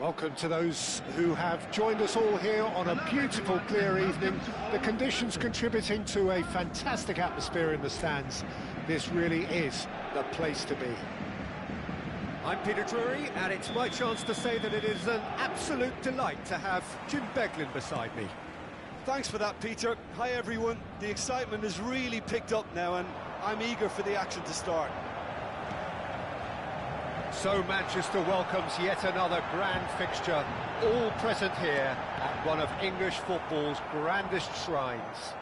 Welcome to those who have joined us all here on a beautiful, clear evening. The conditions contributing to a fantastic atmosphere in the stands. This really is the place to be. I'm Peter Drury, and it's my chance to say that it is an absolute delight to have Jim Beglin beside me. Thanks for that, Peter. Hi, everyone. The excitement has really picked up now, and I'm eager for the action to start. So Manchester welcomes yet another grand fixture, all present here at one of English football's grandest shrines.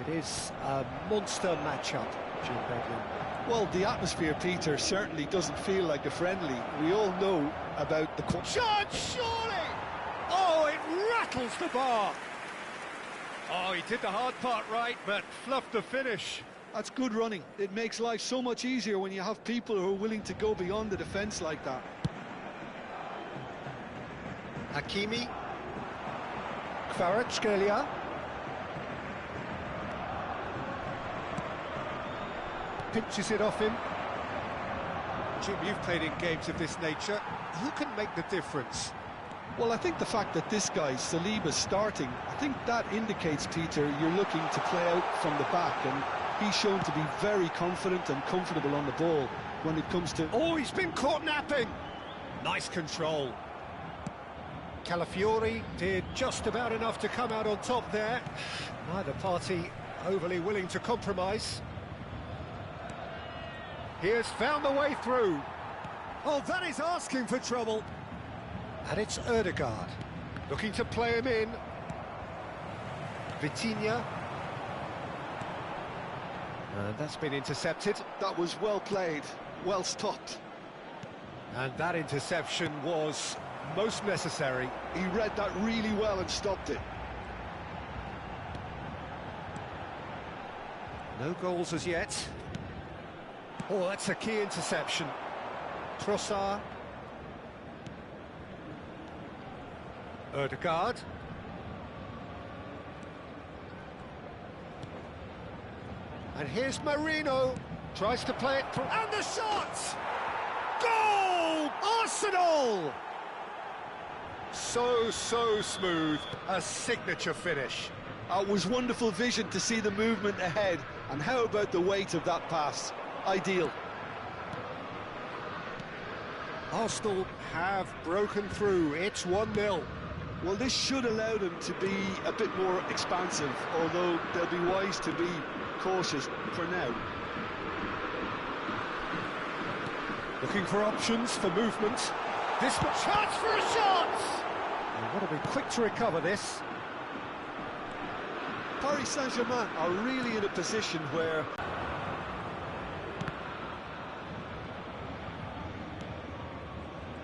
It is a monster matchup, Jim Beglin. Well, the atmosphere, Peter, certainly doesn't feel like a friendly. We all know about the... Shot, surely! Oh, it rattles the bar! Oh, he did the hard part right, but fluffed the finish. That's good running. It makes life so much easier when you have people who are willing to go beyond the defence like that. Hakimi. Kvaratskhelia. Pinches it off him. Jim, you've played in games of this nature. Who can make the difference? Well, I think the fact that this guy, Saliba's starting, I think that indicates, Peter, you're looking to play out from the back, and he's shown to be very confident and comfortable on the ball when it comes to... Oh, he's been caught napping! Nice control. Calafiori did just about enough to come out on top there. Neither party overly willing to compromise. He has found the way through. Oh, that is asking for trouble. And it's Ødegaard, looking to play him in. Vitinha. And that's been intercepted. That was well played, well stopped. And that interception was most necessary. He read that really well and stopped it. No goals as yet. Oh, that's a key interception. Trossard. Ødegaard. And here's Marino. Tries to play it through. And the shot! Goal! Arsenal! So smooth. A signature finish. It was wonderful vision to see the movement ahead. And how about the weight of that pass? Ideal. Arsenal have broken through. It's 1-0. Well, this should allow them to be a bit more expansive, although they'll be wise to be cautious for now. Looking for options for movement. This chance for a shot! You've got to be quick to recover this. Paris Saint-Germain are really in a position where...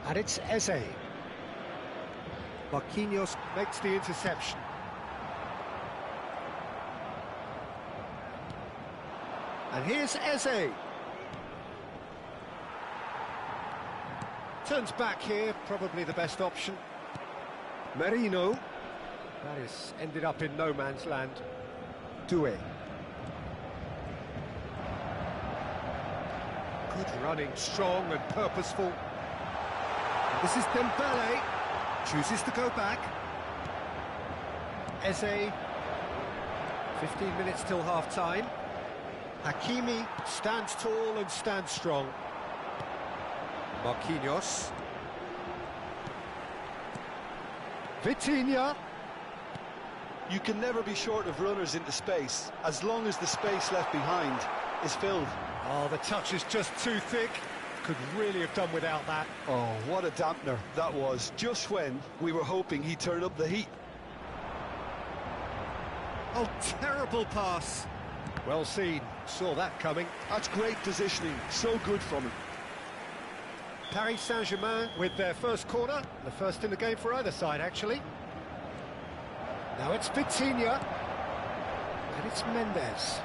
And it's Eze. Marquinhos makes the interception. And here's Eze. Turns back here, probably the best option. Marino. That is ended up in no man's land. Doué. Good running, strong and purposeful. This is Dembele. Chooses to go back. Eze. 15 minutes till half-time. Hakimi stands tall and stands strong. Marquinhos. Vitinha. You can never be short of runners into space, as long as the space left behind is filled. Oh, the touch is just too thick. Could really have done without that. Oh, what a dampener that was, just when we were hoping he'd turn up the heat. Oh, terrible pass. Well seen, saw that coming. That's great positioning, so good from him. Paris Saint-Germain with their first corner, the first in the game for either side, actually. Now it's Vitinha. And it's Mendes.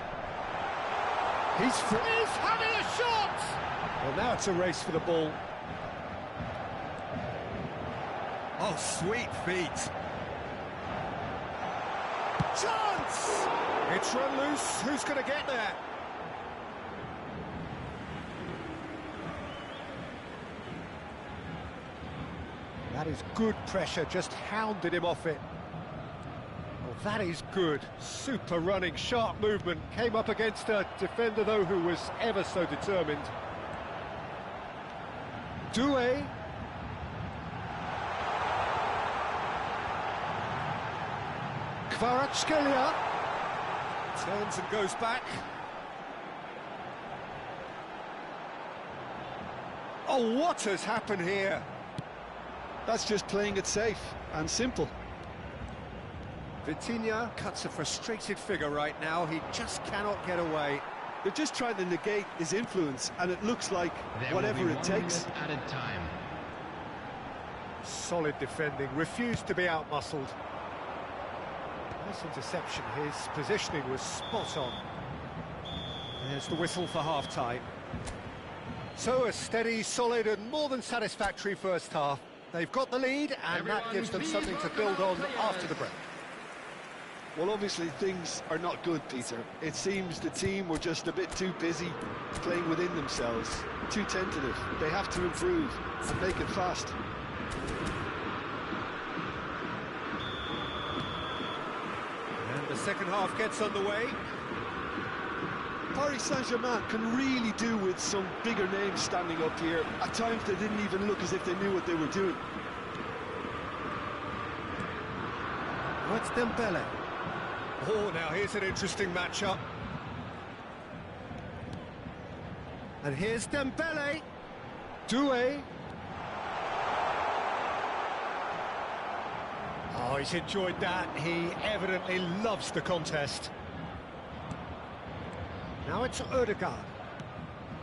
He's having a shot! Well, now it's a race for the ball. Oh, sweet feet. Chance! It's run loose. Who's going to get there? That is good pressure, just hounded him off it. Oh, that is good. Super running, sharp movement. Came up against a defender, though, who was ever so determined. Doué. Kvaratskhelia. Turns and goes back. Oh, what has happened here? That's just playing it safe and simple. Vitinha cuts a frustrated figure right now. He just cannot get away. They're just trying to negate his influence, and it looks like whatever it takes. Added time. Solid defending, refused to be outmuscled. Nice interception, his positioning was spot on. There's the whistle for half-time. So a steady, solid and more than satisfactory first half. They've got the lead, and that gives them something to build on after the break. Well, obviously things are not good, Peter. It seems the team were just a bit too busy playing within themselves, too tentative. They have to improve and make it fast. And the second half gets underway. Paris Saint-Germain can really do with some bigger names standing up here. At times they didn't even look as if they knew what they were doing. What's Dembele? Oh, now here's an interesting matchup. And here's Dembele. Doué. Oh, he's enjoyed that. He evidently loves the contest. Now it's Odegaard.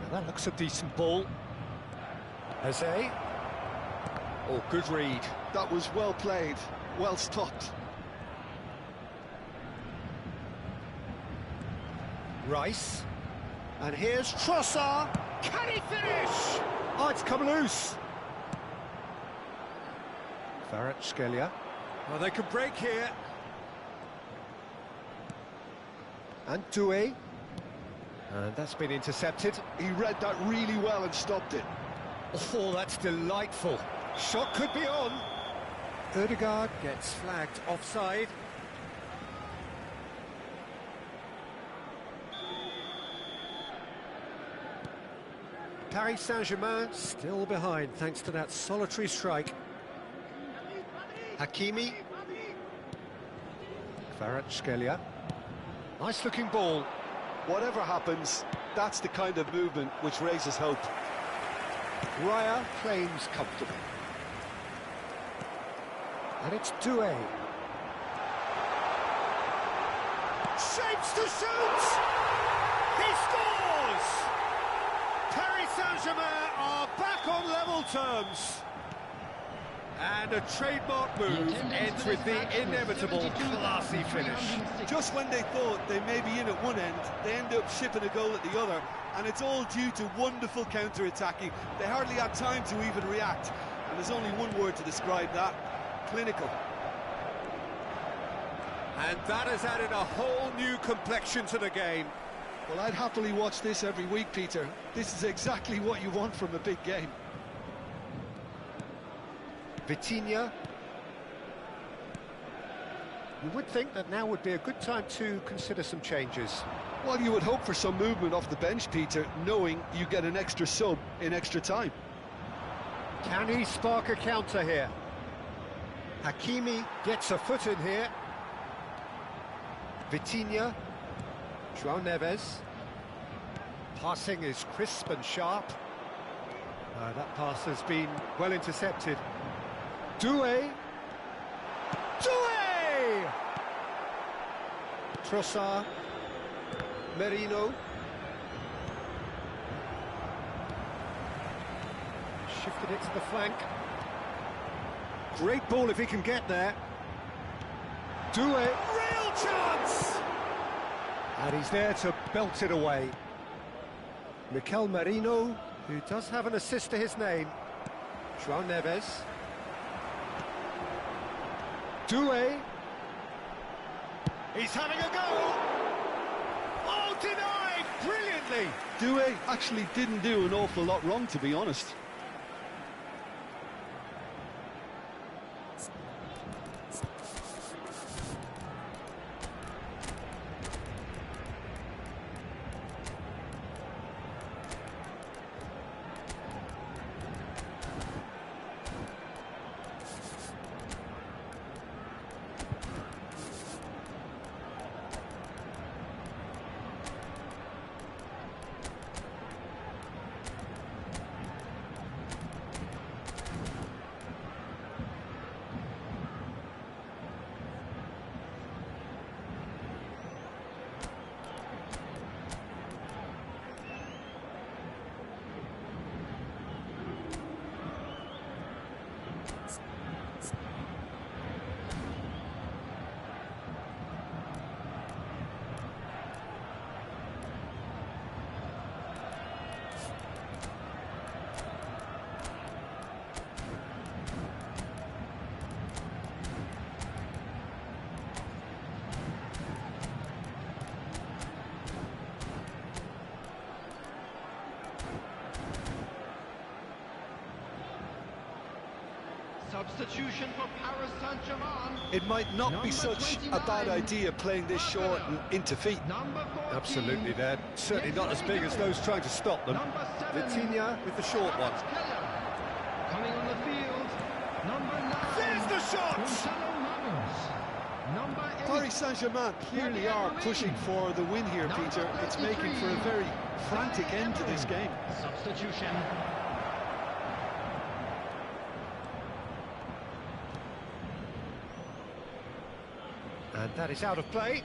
Now that looks a decent ball. Jose. Oh, good read. That was well played, well stopped. Rice. And here's Trossard. Can he finish? Oh, it's come loose. Kvaratskhelia. Well, they could break here. And Doué. And that's been intercepted. He read that really well and stopped it. Oh, that's delightful. Shot could be on. Odegaard gets flagged offside. Paris Saint-Germain still behind thanks to that solitary strike. Hakimi. Kvaratskhelia. Nice looking ball. Whatever happens, that's the kind of movement which raises hope. Raya claims comfortable. And it's Doué. Shapes to shoot! He scores! Paris Saint-Germain are back on level terms. And a trademark move ends with the inevitable classy finish. Just when they thought they may be in at one end, they end up shipping a goal at the other, and it's all due to wonderful counter-attacking. They hardly had time to even react, and there's only one word to describe that: clinical. And that has added a whole new complexion to the game. Well, I'd happily watch this every week, Peter. This is exactly what you want from a big game. Vitinha. You would think that now would be a good time to consider some changes. Well, you would hope for some movement off the bench, Peter, knowing you get an extra sub in extra time. Can he spark a counter here? Hakimi gets a foot in here. Vitinha. João Neves. Passing is crisp and sharp. That pass has been well intercepted. Doué. Doué! Trossard. Merino. Shifted it to the flank. Great ball if he can get there. Doué. Real chance! And he's there to belt it away. Mikel Merino, who does have an assist to his name. João Neves. Doué. He's having a go! Oh, denied! Brilliantly! Doué actually didn't do an awful lot wrong, to be honest. Substitution for Paris Saint-Germain. It might not be such a bad idea playing this short and into feet. Absolutely, they're certainly not as big as those trying to stop them. Vitinha with the short one. Coming on the field, number 9. There's the shot! Number 8. Paris Saint-Germain clearly are pushing for the win here, Peter. It's making for a very frantic end to this game. Substitution. And that is out of play.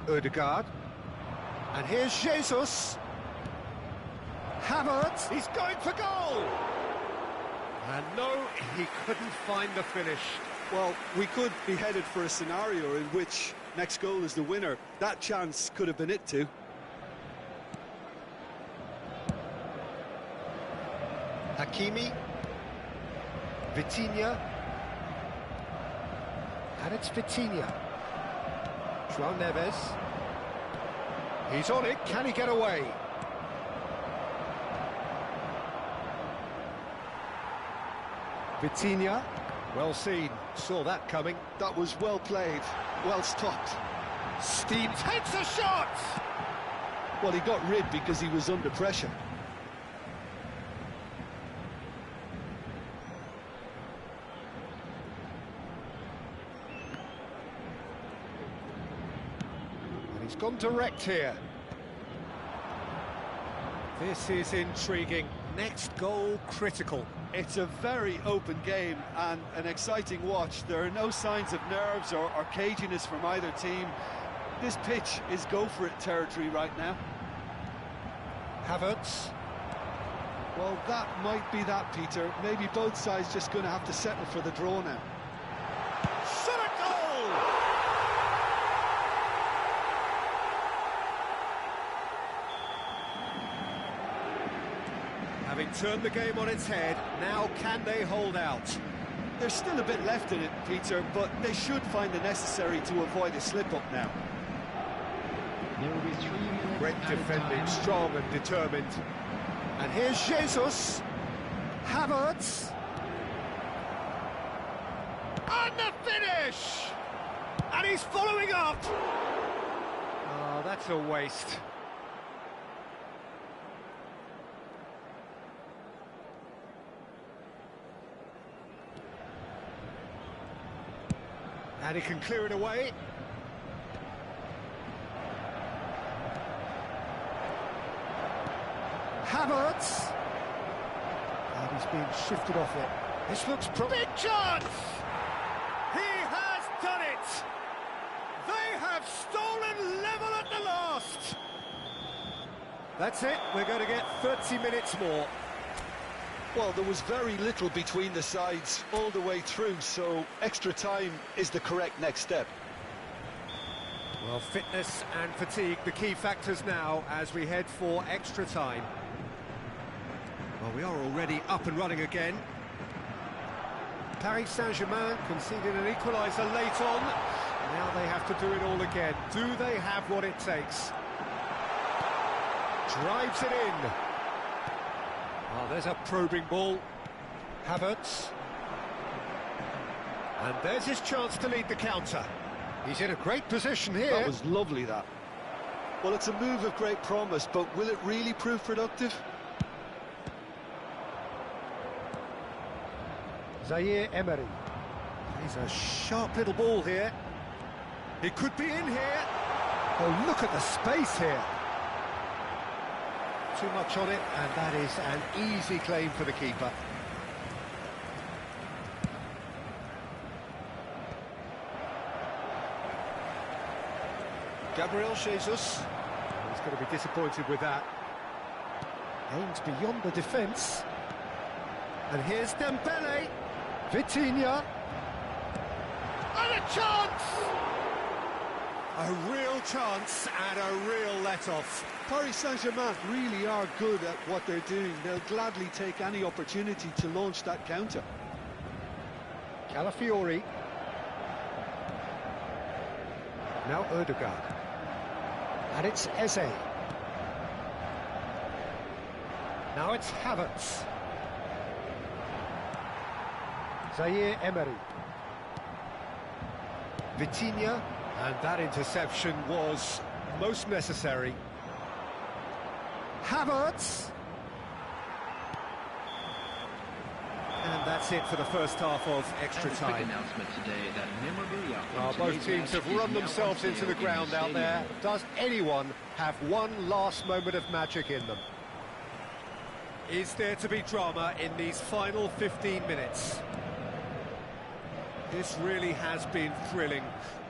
Ødegaard. And here's Jesus. Havertz, he's going for goal! And no, he couldn't find the finish. Well, we could be headed for a scenario in which next goal is the winner. That chance could have been it too. Hakimi. Vitinha. And it's Vitinha. João Neves. He's on it, can he get away? Vitinha, well seen, saw that coming. That was well played, well stopped. Steam takes a shot! Well, he got rid because he was under pressure. And he's gone direct here. This is intriguing. Next goal critical. It's a very open game and an exciting watch. There are no signs of nerves or caginess from either team. This pitch is go-for-it territory right now. Havertz. Well, that might be that, Peter. Maybe both sides just going to have to settle for the draw now. Shot a goal! Having turned the game on its head, now can they hold out? There's still a bit left in it, Peter, but they should find the necessary to avoid a slip-up now. There will be 3 minutes. Great defending, strong and determined. And here's Jesus. Havertz. And the finish! And he's following up! Oh, that's a waste. And he can clear it away. Havertz. And he's being shifted off it. This looks big chance! He has done it! They have stolen level at the last! That's it, we're going to get 30 minutes more. Well, there was very little between the sides all the way through, so extra time is the correct next step. Well, fitness and fatigue, the key factors now as we head for extra time. Well, we are already up and running again. Paris Saint-Germain conceded an equaliser late on. Now they have to do it all again. Do they have what it takes? Drives it in. Oh, there's a probing ball. Havertz. And there's his chance to lead the counter. He's in a great position here. That was lovely, that. Well, it's a move of great promise, but will it really prove productive? Zaire Emery. He's a sharp little ball here. He could be in here. Oh, look at the space here. Too much on it, and that is an easy claim for the keeper. Gabriel Jesus. He's going to be disappointed with that. Aims beyond the defence. And here's Dembele. Vitinha. And a chance! A real chance and a real let-off. Paris Saint-Germain really are good at what they're doing. They'll gladly take any opportunity to launch that counter. Calafiori. Now Ødegaard. And it's Eze. Now it's Havertz. Zaire Emery. Vitinha. And that interception was most necessary. Havertz. And that's it for the first half of extra time. Both teams have run themselves into the ground out there. Does anyone have one last moment of magic in them? Is there to be drama in these final 15 minutes? This really has been thrilling.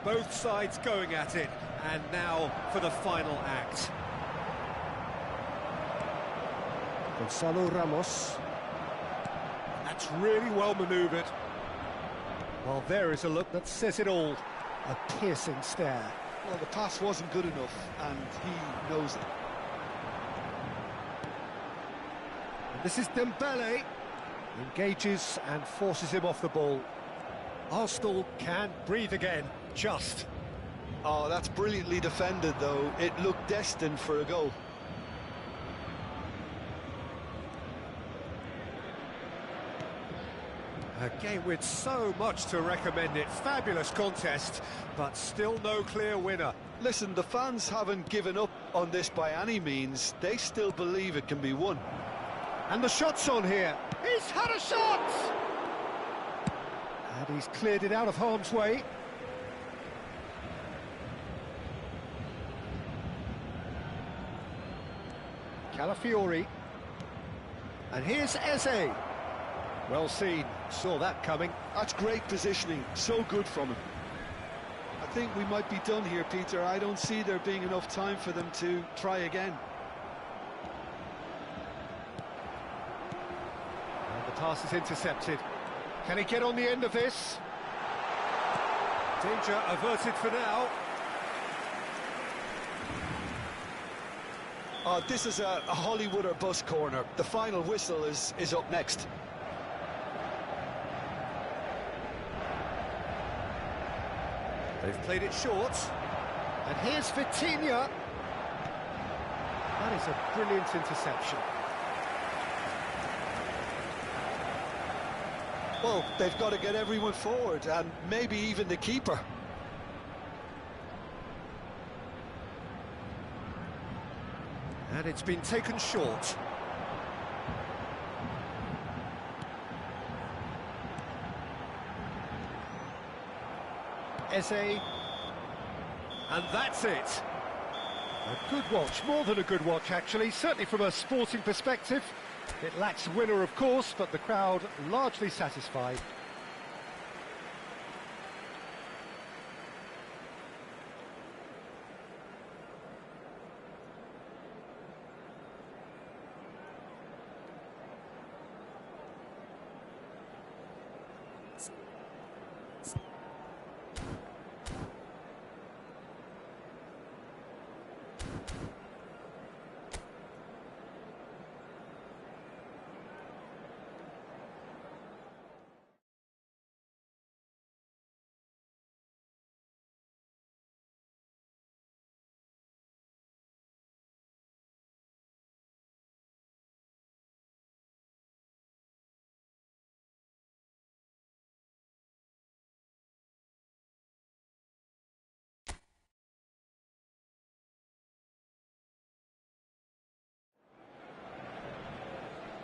Both sides going at it, and now for the final act. Gonzalo Ramos. That's really well manoeuvred. Well, there is a look that says it all. A piercing stare. Well, the pass wasn't good enough, and he knows it. And this is Dembele. Engages and forces him off the ball. Arsenal can breathe again, just. Oh, that's brilliantly defended, though. It looked destined for a goal. A game with so much to recommend it. Fabulous contest, but still no clear winner. Listen, the fans haven't given up on this by any means. They still believe it can be won. And the shot's on here. He's had a shot! And he's cleared it out of harm's way. Calafiori. And here's Eze. Well seen, saw that coming. That's great positioning, so good from him. I think we might be done here, Peter. I don't see there being enough time for them to try again. And the pass is intercepted. Can he get on the end of this? Danger averted for now. This is a Hollywood or bust corner. The final whistle is up next. They've played it short. And here's Vitinha. That is a brilliant interception. Well, they've got to get everyone forward, and maybe even the keeper. And it's been taken short. Eze. And that's it. A good watch, more than a good watch actually, certainly from a sporting perspective. It lacks winner, of course, but the crowd largely satisfied.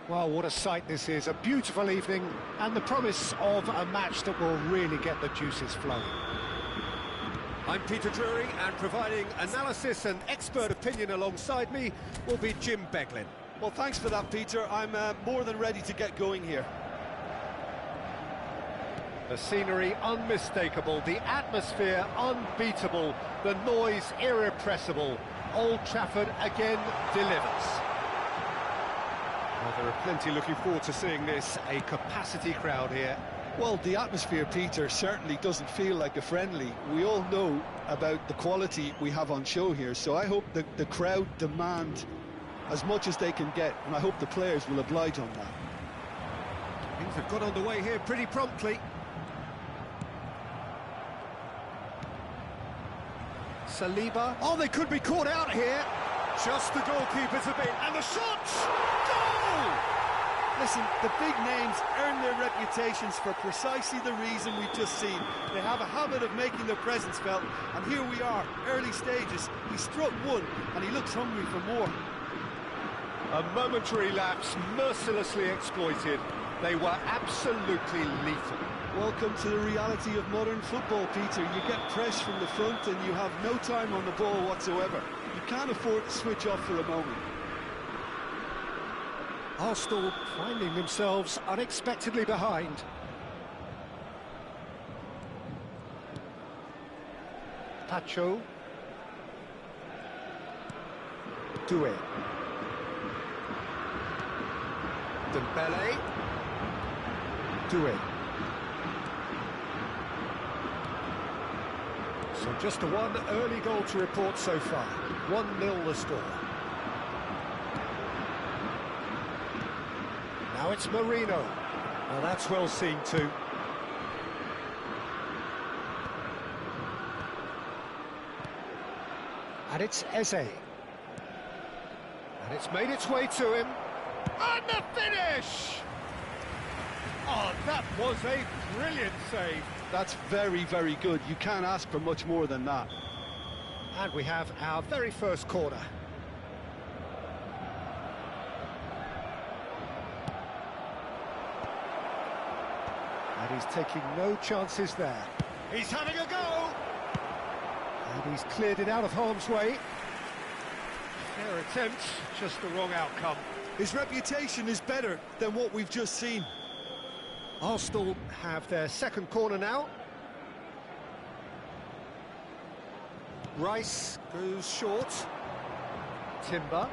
Well, what a sight this is, a beautiful evening and the promise of a match that will really get the juices flowing. I'm Peter Drury, and providing analysis and expert opinion alongside me will be Jim Beglin. Well, thanks for that, Peter. I'm more than ready to get going here. The scenery unmistakable, the atmosphere unbeatable, the noise irrepressible. Old Trafford again delivers. Well, there are plenty looking forward to seeing this, a capacity crowd here. Well, the atmosphere, Peter, certainly doesn't feel like a friendly. We all know about the quality we have on show here, so I hope that the crowd demand as much as they can get, and I hope the players will oblige on that. Things have got underway here pretty promptly. Saliba. Oh, they could be caught out here. Just the goalkeeper's a bit, and the shot! Goal! Listen, the big names earn their reputations for precisely the reason we've just seen. They have a habit of making their presence felt, and here we are, early stages. He struck one, and he looks hungry for more. A momentary lapse, mercilessly exploited. They were absolutely lethal. Welcome to the reality of modern football, Peter. You get press from the front and you have no time on the ball whatsoever. You can't afford to switch off for a moment. Arsenal finding themselves unexpectedly behind. Pacho. Doué. Dembele. Doué. So just one early goal to report so far. 1-0 the score. Now it's Marino. Now that's well seen too. And it's Eze. And it's made its way to him. And the finish! Oh, that was a brilliant save. That's very, very good. You can't ask for much more than that. And we have our very first corner. And he's taking no chances there. He's having a go! And he's cleared it out of harm's way. Fair attempt, just the wrong outcome. His reputation is better than what we've just seen. Arsenal have their second corner now. Rice goes short. Timber.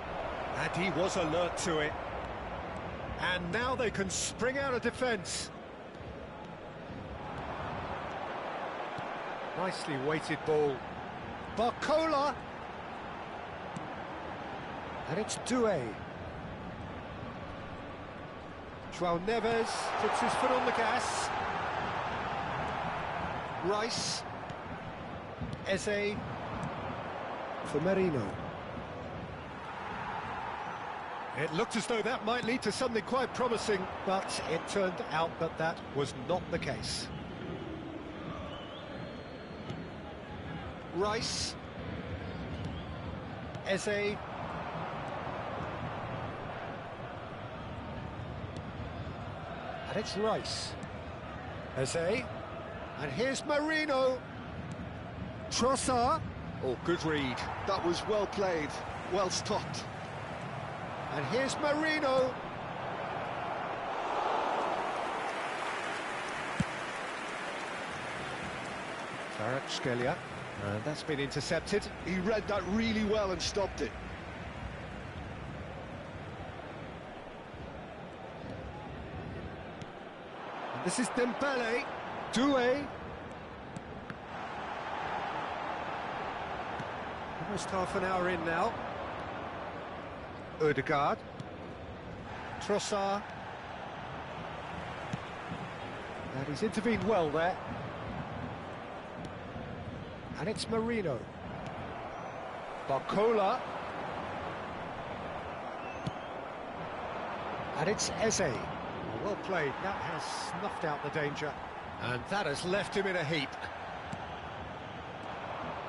And he was alert to it. And now they can spring out of defence. Nicely weighted ball. Barcola. And it's Doué. João Neves puts his foot on the gas. Rice. Eze. For Marino. It looked as though that might lead to something quite promising, but it turned out that that was not the case. Rice. Eze. And it's Rice. Eze. And here's Marino. Trossard. Oh, good read. That was well played, well stopped. And here's Marino. Kvaratskhelia. And that's been intercepted. He read that really well and stopped it. And this is Dembele. Doué. Almost half an hour in now. Ødegaard. Trossard. And he's intervened well there. And it's Marino. Barcola. And it's Eze. Well played. That has snuffed out the danger. And that has left him in a heap.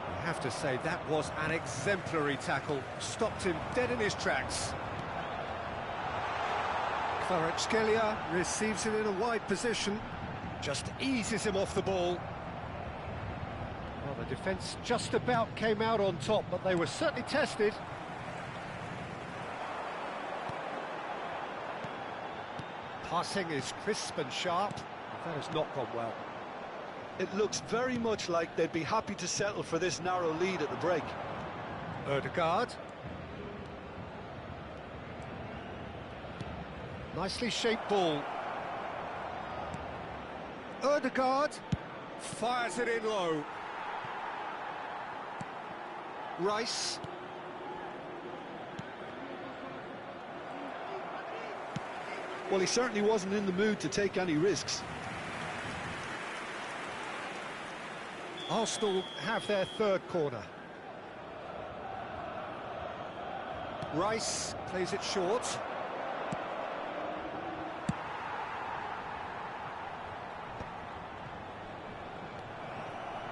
I have to say, that was an exemplary tackle. Stopped him dead in his tracks. Kvaratskhelia receives it in a wide position. Just eases him off the ball. Well, the defence just about came out on top, but they were certainly tested. Passing is crisp and sharp. That has not gone well. It looks very much like they'd be happy to settle for this narrow lead at the break. Ødegaard. Nicely shaped ball. Ødegaard fires it in low. Rice. Well, he certainly wasn't in the mood to take any risks. Arsenal have their third corner. Rice plays it short.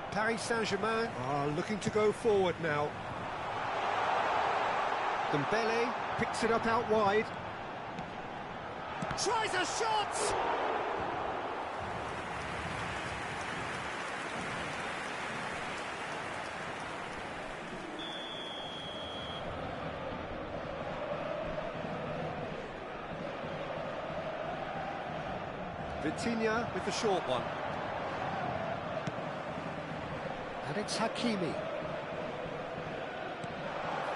Paris Saint-Germain are looking to go forward now. Dembele picks it up out wide. Tries a shot! Vitinha with the short one. And it's Hakimi.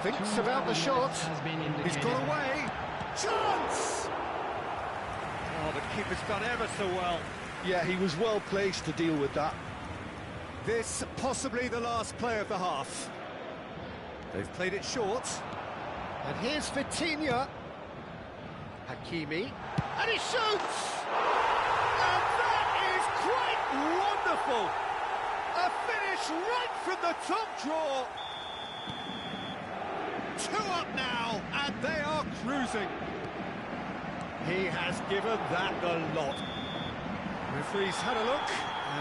Thinks about the shot. He's got away. Chance! Oh, the keeper's done ever so well. Yeah, he was well placed to deal with that. This possibly the last play of the half. They've played it short. And here's Vitinha. Hakimi. And he shoots! And that is quite wonderful! A finish right from the top draw. 2 up now, and they are cruising. He has given that the lot. Referee's had a look,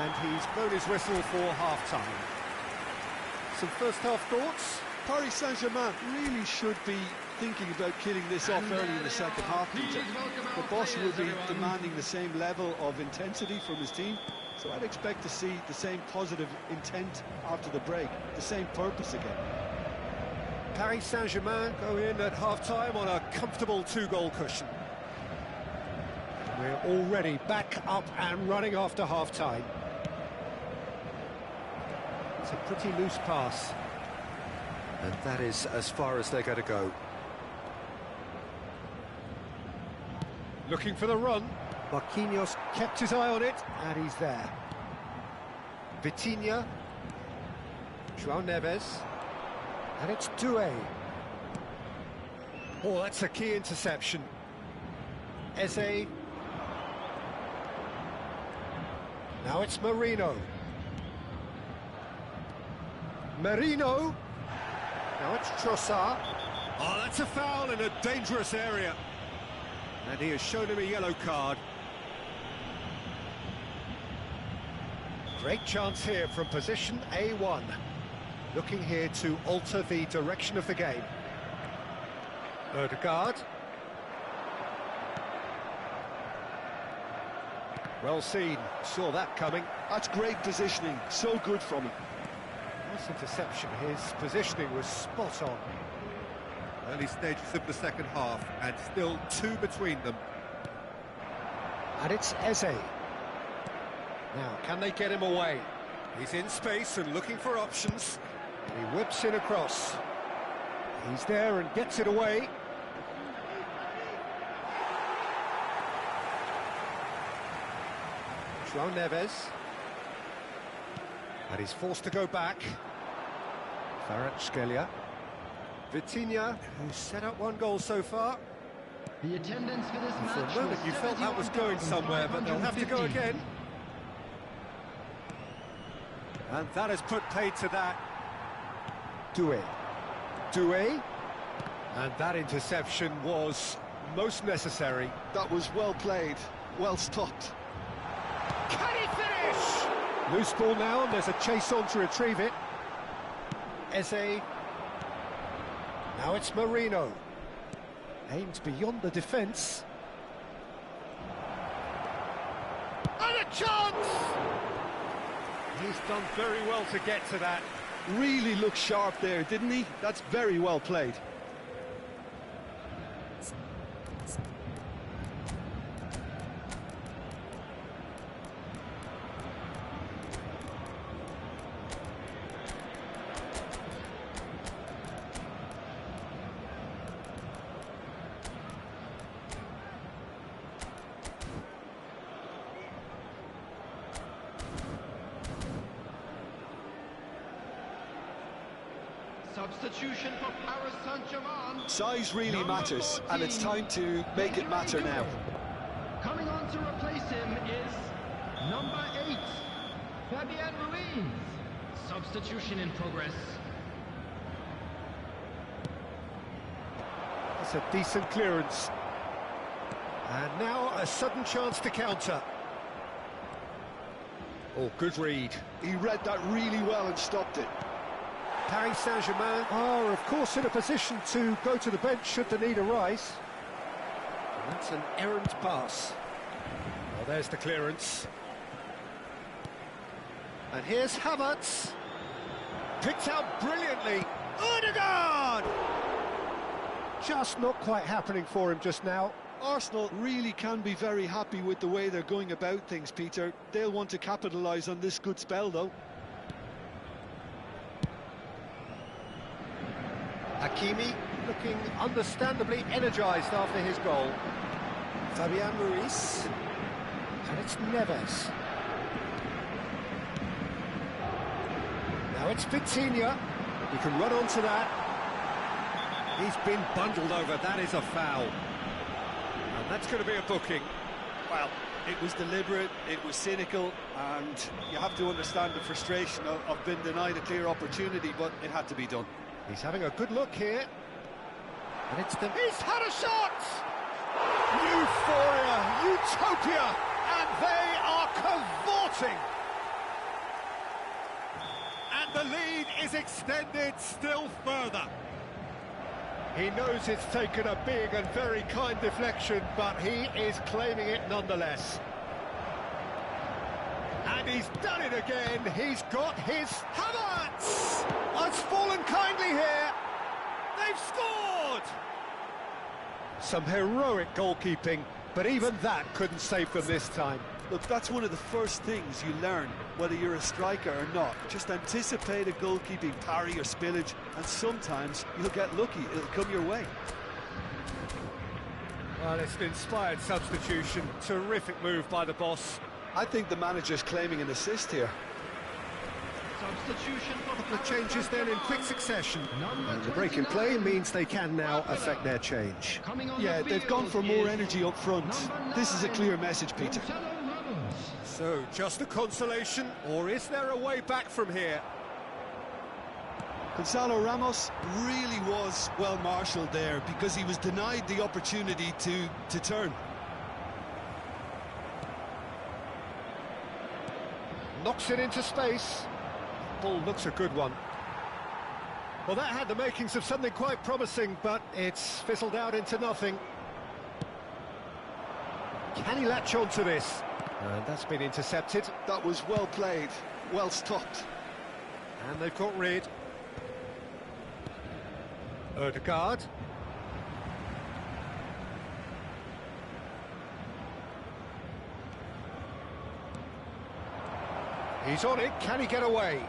and he's blown his whistle for half-time. Some first-half thoughts? Paris Saint-Germain really should be thinking about killing this off early in the second half, Peter. The boss will be demanding the same level of intensity from his team, so I'd expect to see the same positive intent after the break, the same purpose again. Paris Saint-Germain go in at half-time on a comfortable 2-goal cushion. We're already back up and running after half-time. It's a pretty loose pass. And that is as far as they're going to go. Looking for the run. Marquinhos kept his eye on it, and he's there. Vitinha. João Neves. And it's Doué. Oh, that's a key interception. Eze. Now it's Marino. Marino. Now it's Trossard. Oh, that's a foul in a dangerous area. And he has shown him a yellow card. Great chance here from position A1. Looking here to alter the direction of the game. Odegaard. Well seen, saw that coming. That's great positioning, so good from him. Nice interception, his positioning was spot on. Early stages of the second half, and still 2 between them. And it's Eze. Now, can they get him away? He's in space and looking for options. He whips in across. He's there and gets it away. João Neves. And he's forced to go back. Kvaratskhelia. Vitinha, who's set up 1 goal so far. The attendance for this match. For a moment you felt that was going somewhere, but they'll have to go again. And that has put paid to that. Doué. Doué. And that interception was most necessary. That was well played, well stopped. Can he finish? Loose ball now, and there's a chase on to retrieve it. Eze. Now it's Marino. Aims beyond the defence. And a chance! He's done very well to get to that. Really looked sharp there, didn't he? That's very well played. Substitution for Paris Saint-Germain. Size really Number matters, 14, and it's time to make it matter now. Coming on to replace him is number 8, Fabian Ruiz. Substitution in progress. That's a decent clearance. And now a sudden chance to counter. Oh, good read. He read that really well and stopped it. Paris Saint-Germain are, of course, in a position to go to the bench should the need arise. And that's an errant pass. Well, there's the clearance. And here's Havertz. Picked out brilliantly. Odegaard! Just not quite happening for him just now. Arsenal really can be very happy with the way they're going about things, Peter. They'll want to capitalise on this good spell, though. Hakimi looking understandably energised after his goal. Fabian Ruiz. And it's Neves. Now it's Vitinha. He can run onto that. He's been bundled over. That is a foul. And that's going to be a booking. Well, it was deliberate, it was cynical, and you have to understand the frustration of being denied a clear opportunity, but it had to be done. He's having a good look here. And it's the... He's had a shot! Euphoria, utopia, and they are cavorting. And the lead is extended still further. He knows it's taken a big and very kind deflection, but he is claiming it nonetheless. And he's done it again. He's got his Havertz! It's fallen kindly here. They've scored! Some heroic goalkeeping, but even that couldn't save them this time. Look, that's one of the first things you learn, whether you're a striker or not. Just anticipate a goalkeeping parry or spillage, and sometimes you'll get lucky, it'll come your way. Well, it's an inspired substitution. Terrific move by the boss. I think the manager's claiming an assist here. Substitution for The changes then in quick succession. Number The break in 29. play means they can now affect their change. Coming on Yeah, the they've gone field for more is energy up front. number This is a 9, clear message, Peter. Gonzalo Ramos. So, just a consolation, or is there a way back from here? Gonzalo Ramos really was well marshalled there because he was denied the opportunity to turn. Knocks it into space. Ball looks a good one. Well, that had the makings of something quite promising, but it's fizzled out into nothing. Can he latch on to this? And that's been intercepted. That was well played, well stopped. And they've got rid. Odegaard. He's on it. Can he get away?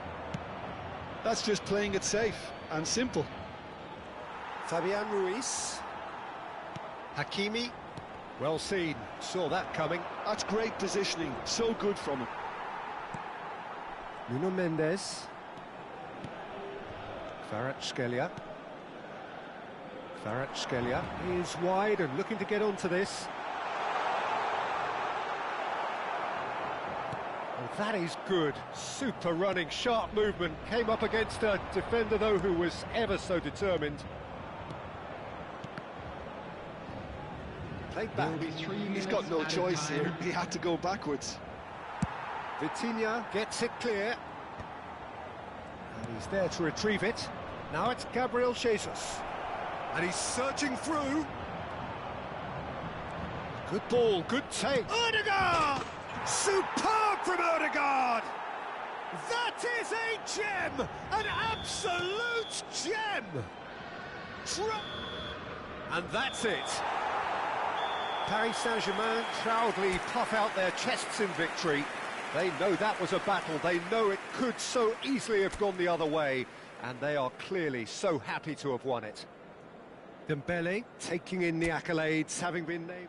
That's just playing it safe and simple. Fabian Ruiz. Hakimi. Well seen. Saw that coming. That's great positioning, so good from him. Nuno Mendes. Kvaratskhelia. Kvaratskhelia is wide and looking to get onto this. Oh, that is good. Super running, sharp movement. Came up against a defender, though, who was ever so determined. Played back. Will be 3 He's minutes got no added choice time. here. He had to go backwards. Vitinha gets it clear. And he's there to retrieve it. Now it's Gabriel Jesus. And he's searching through. Good ball, good take. Odegaard! Superb from Odegaard! That is a gem! An absolute gem! And that's it. Paris Saint-Germain proudly puff out their chests in victory. They know that was a battle. They know it could so easily have gone the other way. And they are clearly so happy to have won it. Dembele taking in the accolades, having been named.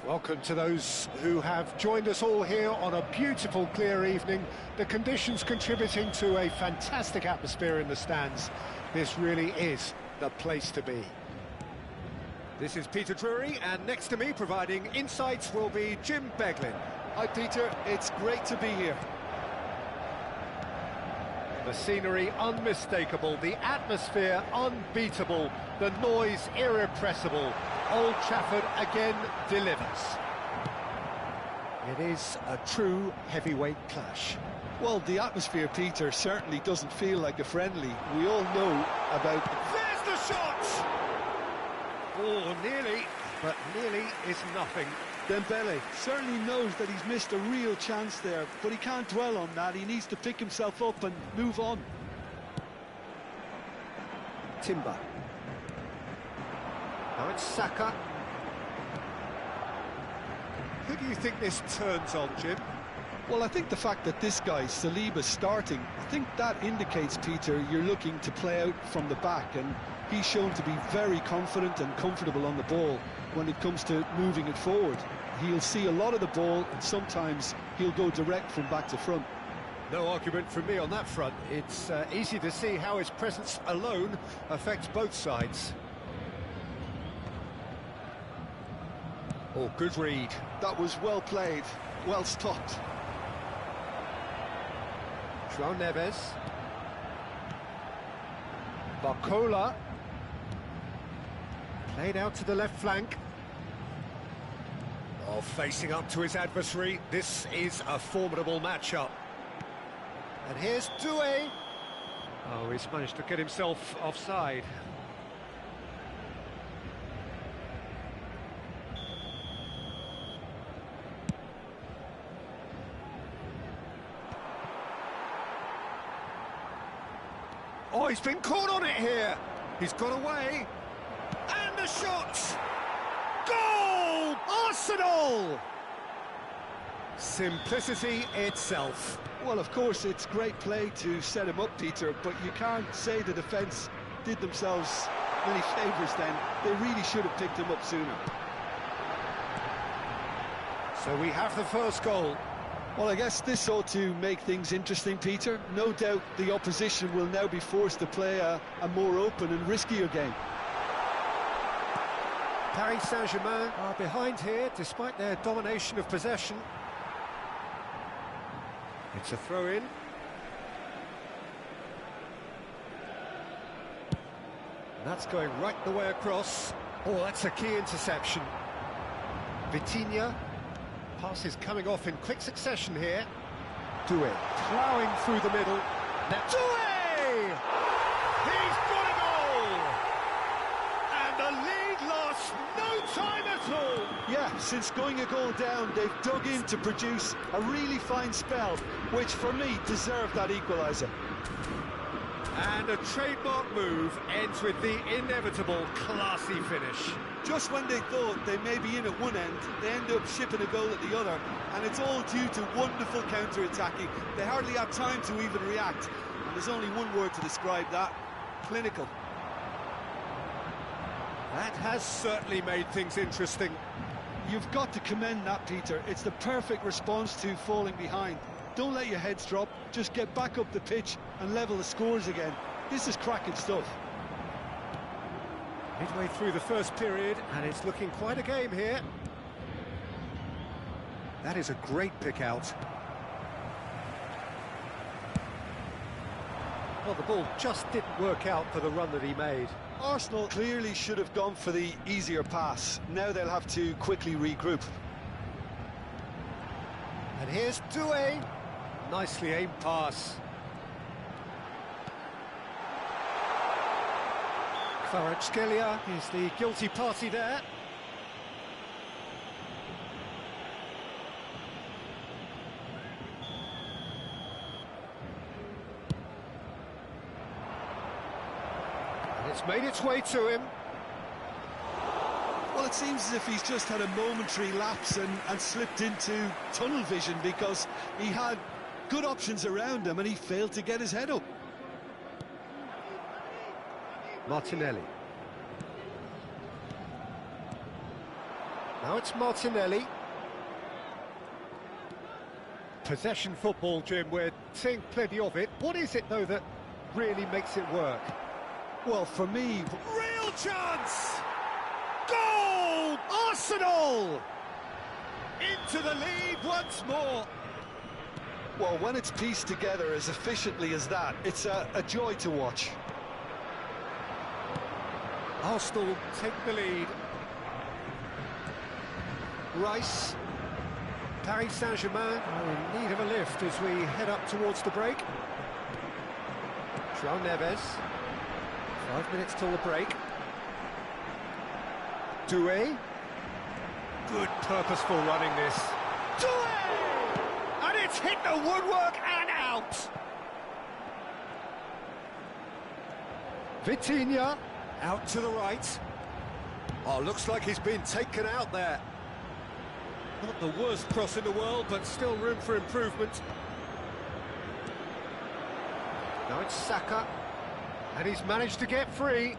Welcome to those who have joined us all here on a beautiful, clear evening. The conditions contributing to a fantastic atmosphere in the stands. This really is the place to be. This is Peter Drury, and next to me, providing insights, will be Jim Beglin. Hi Peter, it's great to be here. The scenery unmistakable, the atmosphere unbeatable, the noise irrepressible. Old Trafford again delivers. It is a true heavyweight clash. Well, the atmosphere, Peter, certainly doesn't feel like a friendly. We all know about... There's the shot! Oh, nearly, but nearly is nothing. Dembele certainly knows that he's missed a real chance there, but he can't dwell on that. He needs to pick himself up and move on. Timber. Now it's Saka. Who do you think this turns on, Jim? Well, I think the fact that this guy, Saliba's starting, I think that indicates, Peter, you're looking to play out from the back, and he's shown to be very confident and comfortable on the ball when it comes to moving it forward. He'll see a lot of the ball, and sometimes he'll go direct from back to front. No argument from me on that front. It's easy to see how his presence alone affects both sides. Oh, good read. That was well played, well stopped. João Neves. Barcola. Played out to the left flank. Oh, facing up to his adversary. This is a formidable matchup. And here's Doué. Oh, he's managed to get himself offside. Oh, he's been caught on it here. He's got away. And the shot! Goal! Arsenal! Simplicity itself. Well, of course, it's great play to set him up, Peter, but you can't say the defence did themselves many favours then. They really should have picked him up sooner. So we have the first goal. Well, I guess this ought to make things interesting, Peter. No doubt the opposition will now be forced to play a more open and riskier game. Paris Saint-Germain are behind here, despite their domination of possession. It's a throw-in. That's going right the way across. Oh, that's a key interception. Vitinha. Pass is coming off in quick succession here. Doué ploughing through the middle. Now Doué! He's got a goal! And the lead lost no time at all! Yeah, since going a goal down, they've dug in to produce a really fine spell, which for me deserved that equaliser. And a trademark move ends with the inevitable classy finish. Just when they thought they may be in at one end, they end up shipping a goal at the other, and it's all due to wonderful counter-attacking. They hardly have time to even react, and there's only one word to describe that: clinical. That has certainly made things interesting. You've got to commend that, Peter. It's the perfect response to falling behind. Don't let your heads drop, just get back up the pitch and level the scores again. This is cracking stuff. Midway through the first period, and it's looking quite a game here. That is a great pick out. Well, the ball just didn't work out for the run that he made. Arsenal clearly should have gone for the easier pass. Now they'll have to quickly regroup. And here's Doué. Nicely aimed pass. Kvaratskhelia is the guilty party there. And it's made its way to him. Well, it seems as if he's just had a momentary lapse and slipped into tunnel vision, because he had good options around him and he failed to get his head up. Martinelli. Now it's Martinelli. Possession football, Jim, we're seeing plenty of it. What is it, though, that really makes it work? Well, for me... Real chance! Goal! Arsenal! Into the lead once more. Well, when it's pieced together as efficiently as that, it's a joy to watch. Arsenal take the lead. Rice. Paris Saint-Germain are in need of a lift as we head up towards the break. João Neves. 5 minutes till the break. Doué. Good purposeful running this. Doué! And it's hit the woodwork and out! Vitinha out to the right. Oh, looks like he's been taken out there. Not the worst cross in the world, but still room for improvement. Now it's Saka, and he's managed to get free.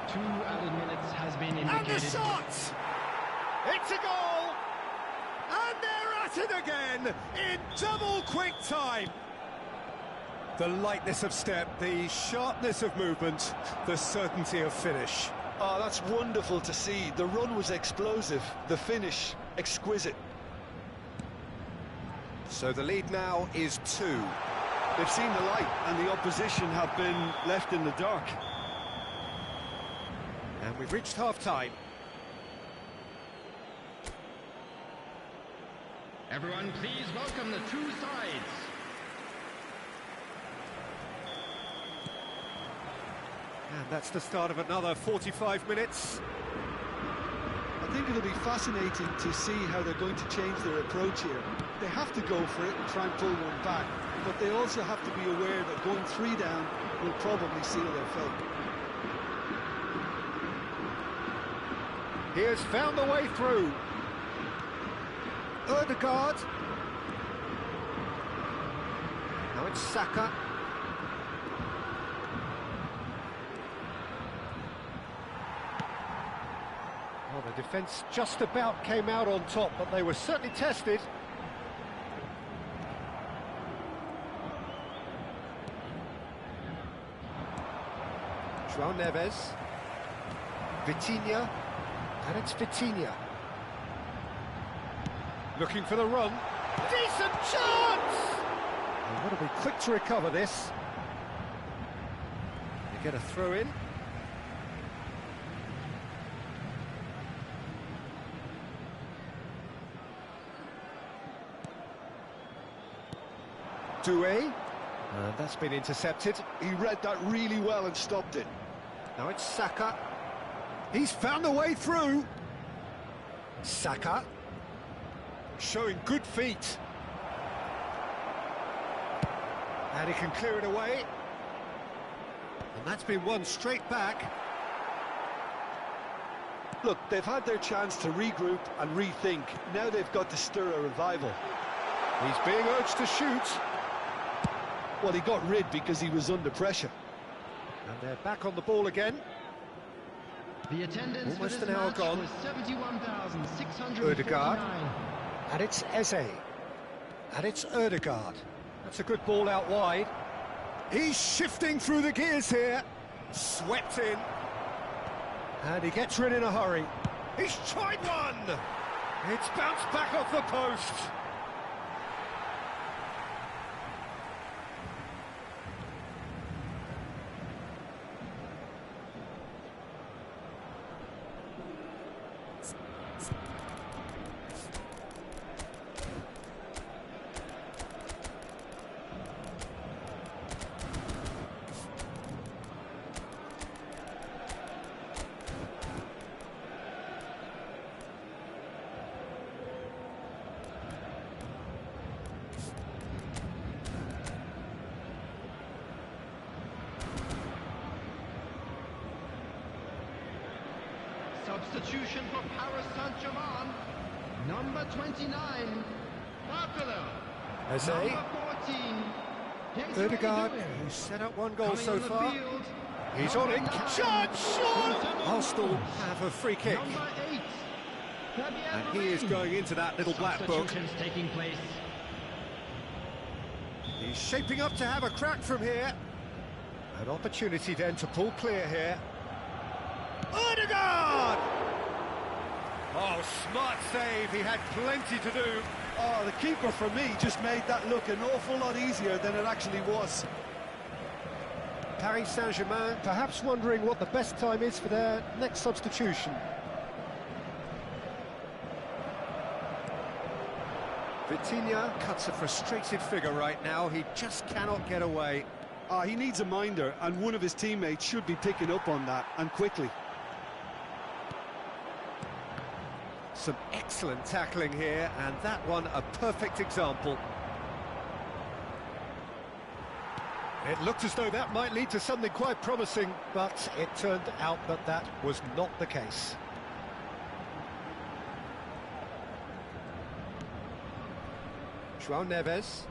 2 added minutes has been indicated. And the shot! It's a goal! And they're at it again, in double quick time. The lightness of step, the sharpness of movement, the certainty of finish. Oh, that's wonderful to see. The run was explosive, the finish exquisite. So the lead now is 2. They've seen the light and the opposition have been left in the dark. And we've reached half-time. Everyone, please welcome the two sides. And that's the start of another 45 minutes. I think it'll be fascinating to see how they're going to change their approach here. They have to go for it and try and pull one back, but they also have to be aware that going 3 down will probably seal their fate. He has found the way through. Ødegaard. Now it's Saka. Well, the defence just about came out on top, but they were certainly tested. João Neves. Vitinha. And it's Vitinha. Looking for the run. Decent chance! They've got to be quick to recover this. They get a throw in. Doué. And that's been intercepted. He read that really well and stopped it. Now it's Saka. He's found a way through. Saka. Showing good feet. And he can clear it away. And that's been won straight back. Look, they've had their chance to regroup and rethink. Now they've got to stir a revival. He's being urged to shoot. Well, he got rid because he was under pressure. And they're back on the ball again. The attendance Almost for this an hour match gone. was 71,649. Ødegaard. And it's Eze. And it's Ødegaard. That's a good ball out wide. He's shifting through the gears here. Swept in. And he gets rid in a hurry. He's tried one! It's bounced back off the post. Substitution for Paris Saint-Germain. Number 29, Barcola. Eze. Number 14, here's Ødegaard, Rayner. who's set up one goal Coming so on the far. field, He's on it. number 9, Chance, shot! Arsenal have a free kick. Number 8, And he is going into that little black book. Substitutions taking place. He's shaping up to have a crack from here. An opportunity then to pull clear here. Odegaard! Oh, smart save. He had plenty to do. Oh, the keeper, for me, just made that look an awful lot easier than it actually was. Paris Saint-Germain perhaps wondering what the best time is for their next substitution. Vitinha cuts a frustrated figure right now. He just cannot get away. He needs a minder, and one of his teammates should be picking up on that, and quickly. Some excellent tackling here, and that one a perfect example. It looked as though that might lead to something quite promising, but it turned out that that was not the case. João Neves.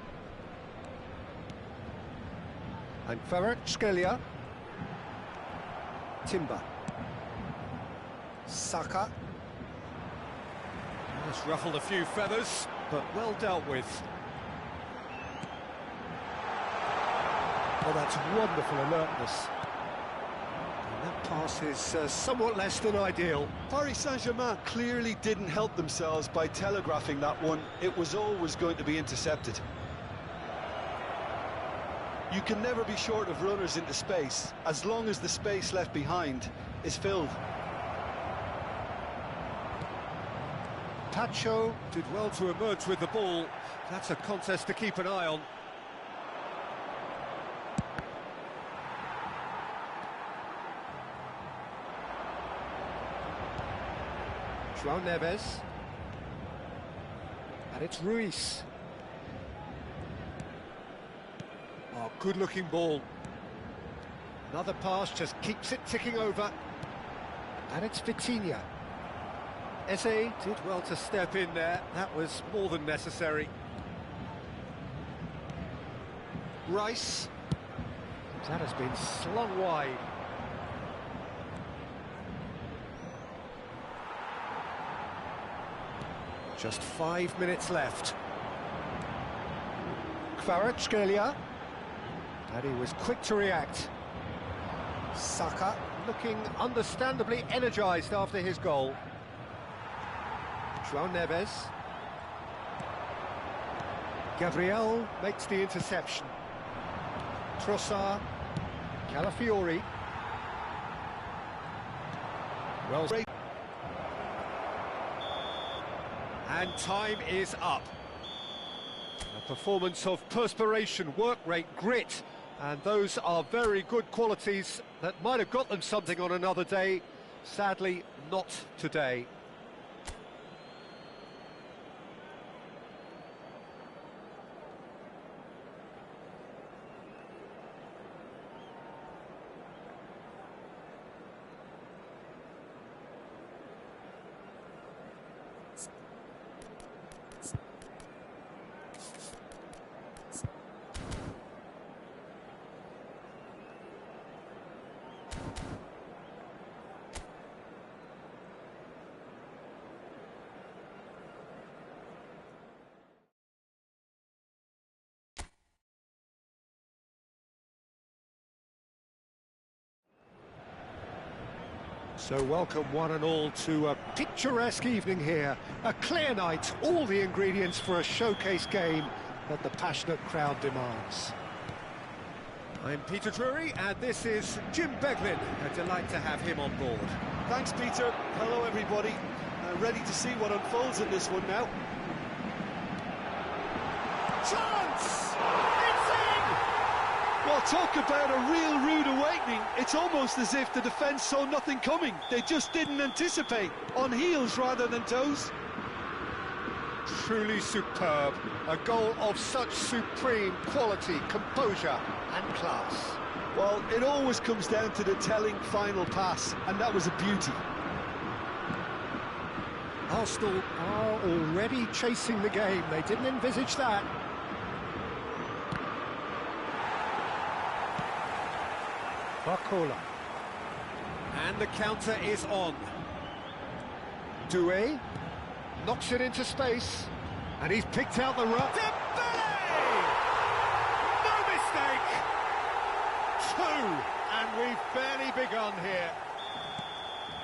And Kvaratskhelia. Timber. Saka. Just ruffled a few feathers, but well dealt with. Oh, that's wonderful alertness. And that pass is somewhat less than ideal. Paris Saint-Germain clearly didn't help themselves by telegraphing that one. It was always going to be intercepted. You can never be short of runners into space, as long as the space left behind is filled. Pacho did well to emerge with the ball. That's a contest to keep an eye on. João Neves. And it's Ruiz. Oh, good-looking ball. Another pass just keeps it ticking over. And it's Vitinha. Eze did well to step in there. That was more than necessary. Rice. That has been slung wide. Just 5 minutes left. Kvaratskhelia. And he was quick to react. Saka looking understandably energised after his goal. João Neves. Gabriel makes the interception. Trossard. Calafiori. Well, and time is up. A performance of perspiration, work rate, grit, and those are very good qualities that might have got them something on another day. Sadly, not today. So welcome one and all to a picturesque evening here. A clear night, all the ingredients for a showcase game that the passionate crowd demands. I'm Peter Drury and this is Jim Beglin. A delight to have him on board. Thanks, Peter. Hello, everybody. Ready to see what unfolds in this one now. Chance! It's in! Well, talk about a real rude awakening. It's almost as if the defence saw nothing coming. They just didn't anticipate, on heels rather than toes. Truly superb. A goal of such supreme quality, composure and class. Well, it always comes down to the telling final pass, and that was a beauty. Arsenal are already chasing the game. They didn't envisage that. Barcola. And the counter is on. Doué. Knocks it into space, and he's picked out the run. Dembele! No mistake! 2, and we've barely begun here.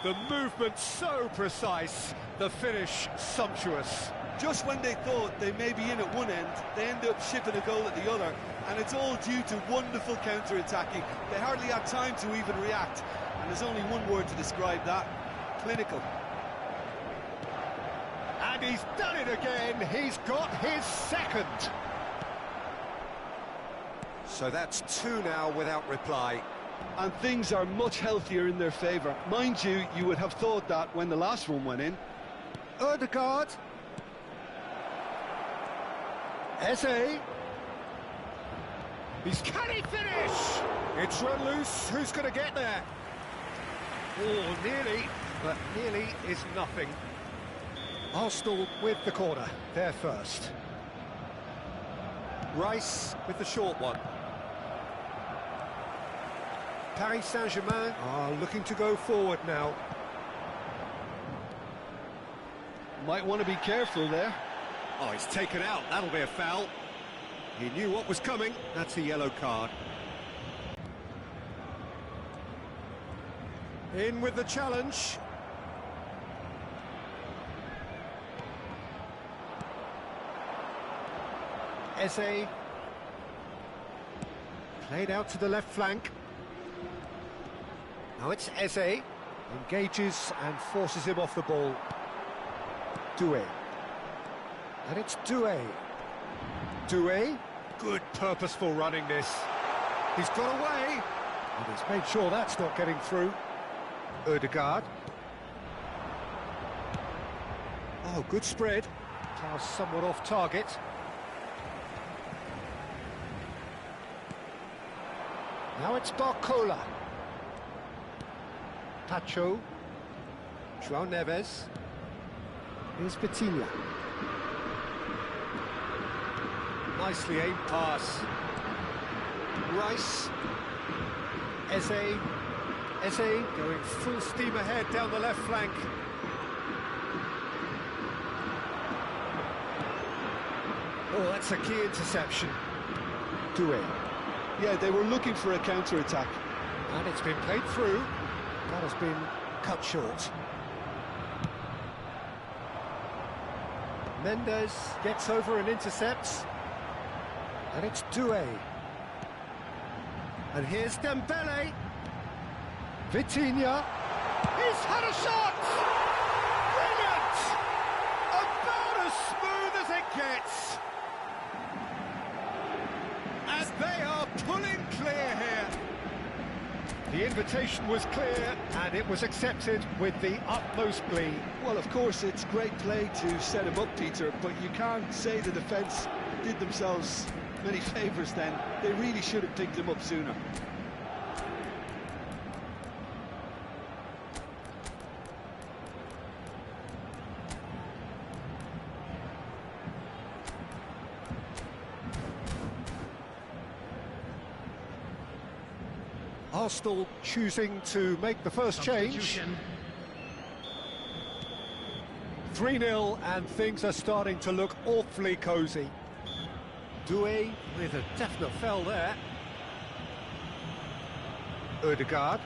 The movement so precise, the finish sumptuous. Just when they thought they may be in at one end, they end up shipping a goal at the other, and it's all due to wonderful counter-attacking. They hardly had time to even react, and there's only one word to describe that: clinical. And he's done it again, he's got his second. So that's 2 now without reply. And things are much healthier in their favour. Mind you, you would have thought that when the last one went in. Ødegaard. Eze. Can he finish? It's run loose, who's going to get there? Oh, nearly, but nearly is nothing. Arsenal with the corner, they're first. Rice with the short one. Paris Saint-Germain are looking to go forward now. Might want to be careful there. Oh, he's taken out, that'll be a foul. He knew what was coming, that's a yellow card. In with the challenge. Eze. Played out to the left flank. Now it's Eze. Engages and forces him off the ball. Doué. And it's Doué. Doué. Good purposeful running this. He's got away. And he's made sure that's not getting through. Ødegaard. Oh, good spread. Pass somewhat off target. Now it's Barcola. Pacho. João Neves. Here's Vitinha. Nicely aimed pass. Rice. Eze. Eze going full steam ahead down the left flank. Oh, that's a key interception. Doué. Yeah, they were looking for a counter-attack. And it's been played through. That has been cut short. Mendes gets over and intercepts. And it's Doué. And here's Dembele. Vitinha. He's had a shot! Brilliant! About as smooth as it gets. And they are pulling clear here. The invitation was clear, and it was accepted with the utmost glee. Well, of course, it's great play to set him up, Peter, but you can't say the defence did themselves many favours then. They really should have picked him up sooner. Arsenal choosing to make the first change. 3-0, and things are starting to look awfully cosy. Doué with a definite foul there. Ødegaard.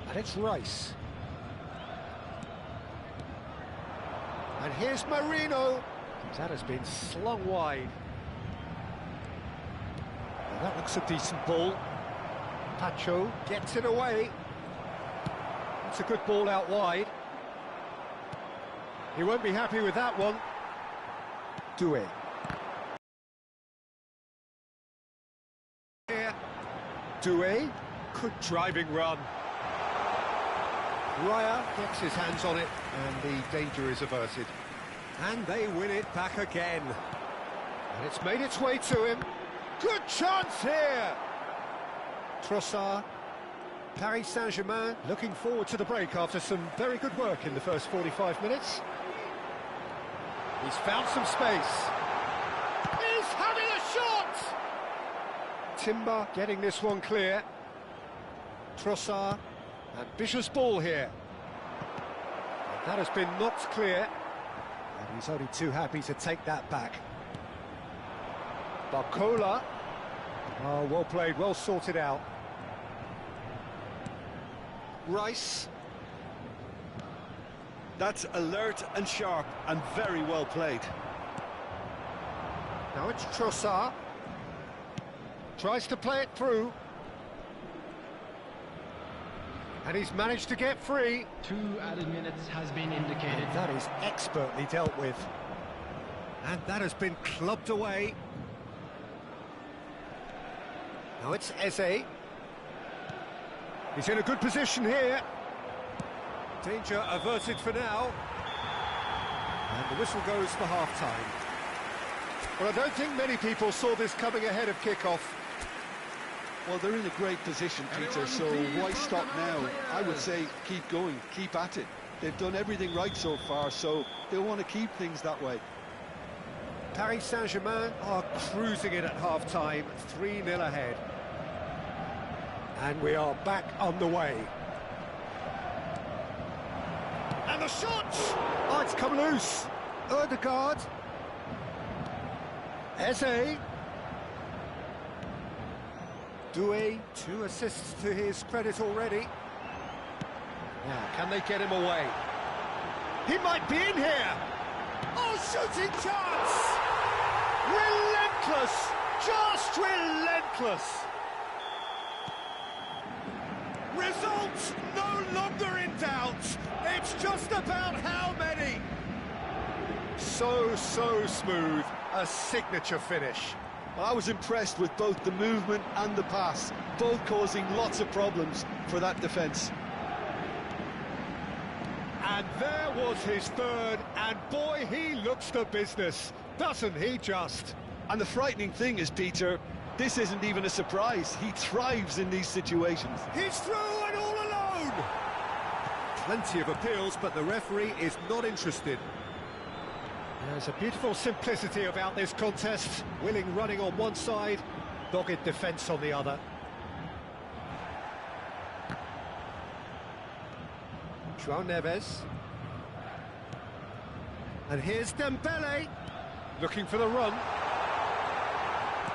And it's Rice. And here's Marino. That has been slung wide. Well, that looks a decent ball. Pacho gets it away. It's a good ball out wide. He won't be happy with that one. Doué. Here. Doué. Good driving run. Raya gets his hands on it, and the danger is averted. And they win it back again. And it's made its way to him. Good chance here! Trossard. Paris Saint-Germain looking forward to the break after some very good work in the first 45 minutes. He's found some space. He's having a shot! Timber getting this one clear. Trossard. Ambitious ball here. And that has been knocked clear. And he's only too happy to take that back. Barcola. Oh, well played, well sorted out. Rice. That's alert and sharp and very well played. Now it's Trossard. Tries to play it through. And he's managed to get free. 2 added minutes has been indicated. And that is expertly dealt with. And that has been clubbed away. Now it's Eze. He's in a good position here. Danger averted for now. And the whistle goes for half-time. Well, I don't think many people saw this coming ahead of kick-off. Well, they're in a great position, Peter, so why stop now? I would say keep going, keep at it. They've done everything right so far, so they'll want to keep things that way. Paris Saint-Germain are cruising in at half-time, 3-0 ahead. And we are back on the way. And the shot! Oh, it's come loose. Odegaard. Eze. Doué, 2 assists to his credit already. Now, can they get him away? He might be in here! Oh, shooting chance! Relentless! Just relentless! Results no longer in doubt! It's just about how many! So smooth. A signature finish. Well, I was impressed with both the movement and the pass, both causing lots of problems for that defence. And there was his third, and boy, he looks the business, doesn't he just? And the frightening thing is, Peter, this isn't even a surprise. He thrives in these situations. He's through and all alone! Plenty of appeals, but the referee is not interested. There's a beautiful simplicity about this contest. Willing running on one side, dogged defence on the other. João Neves. And here's Dembele, looking for the run.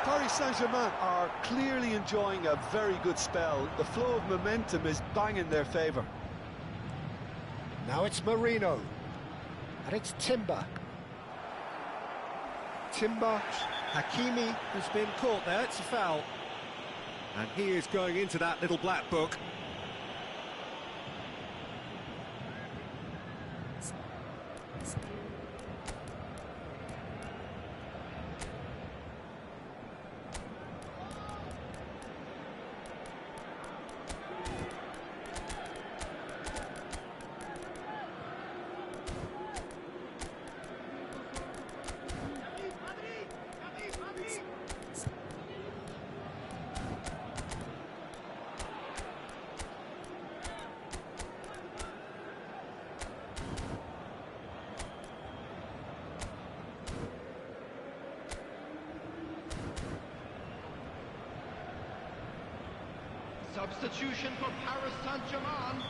Paris Saint-Germain are clearly enjoying a very good spell. The flow of momentum is bang in their favour. Now it's Marino. And it's Timber. Hakimi has been caught there, it's a foul. And he is going into that little black book. Substitution for Paris Saint-Germain.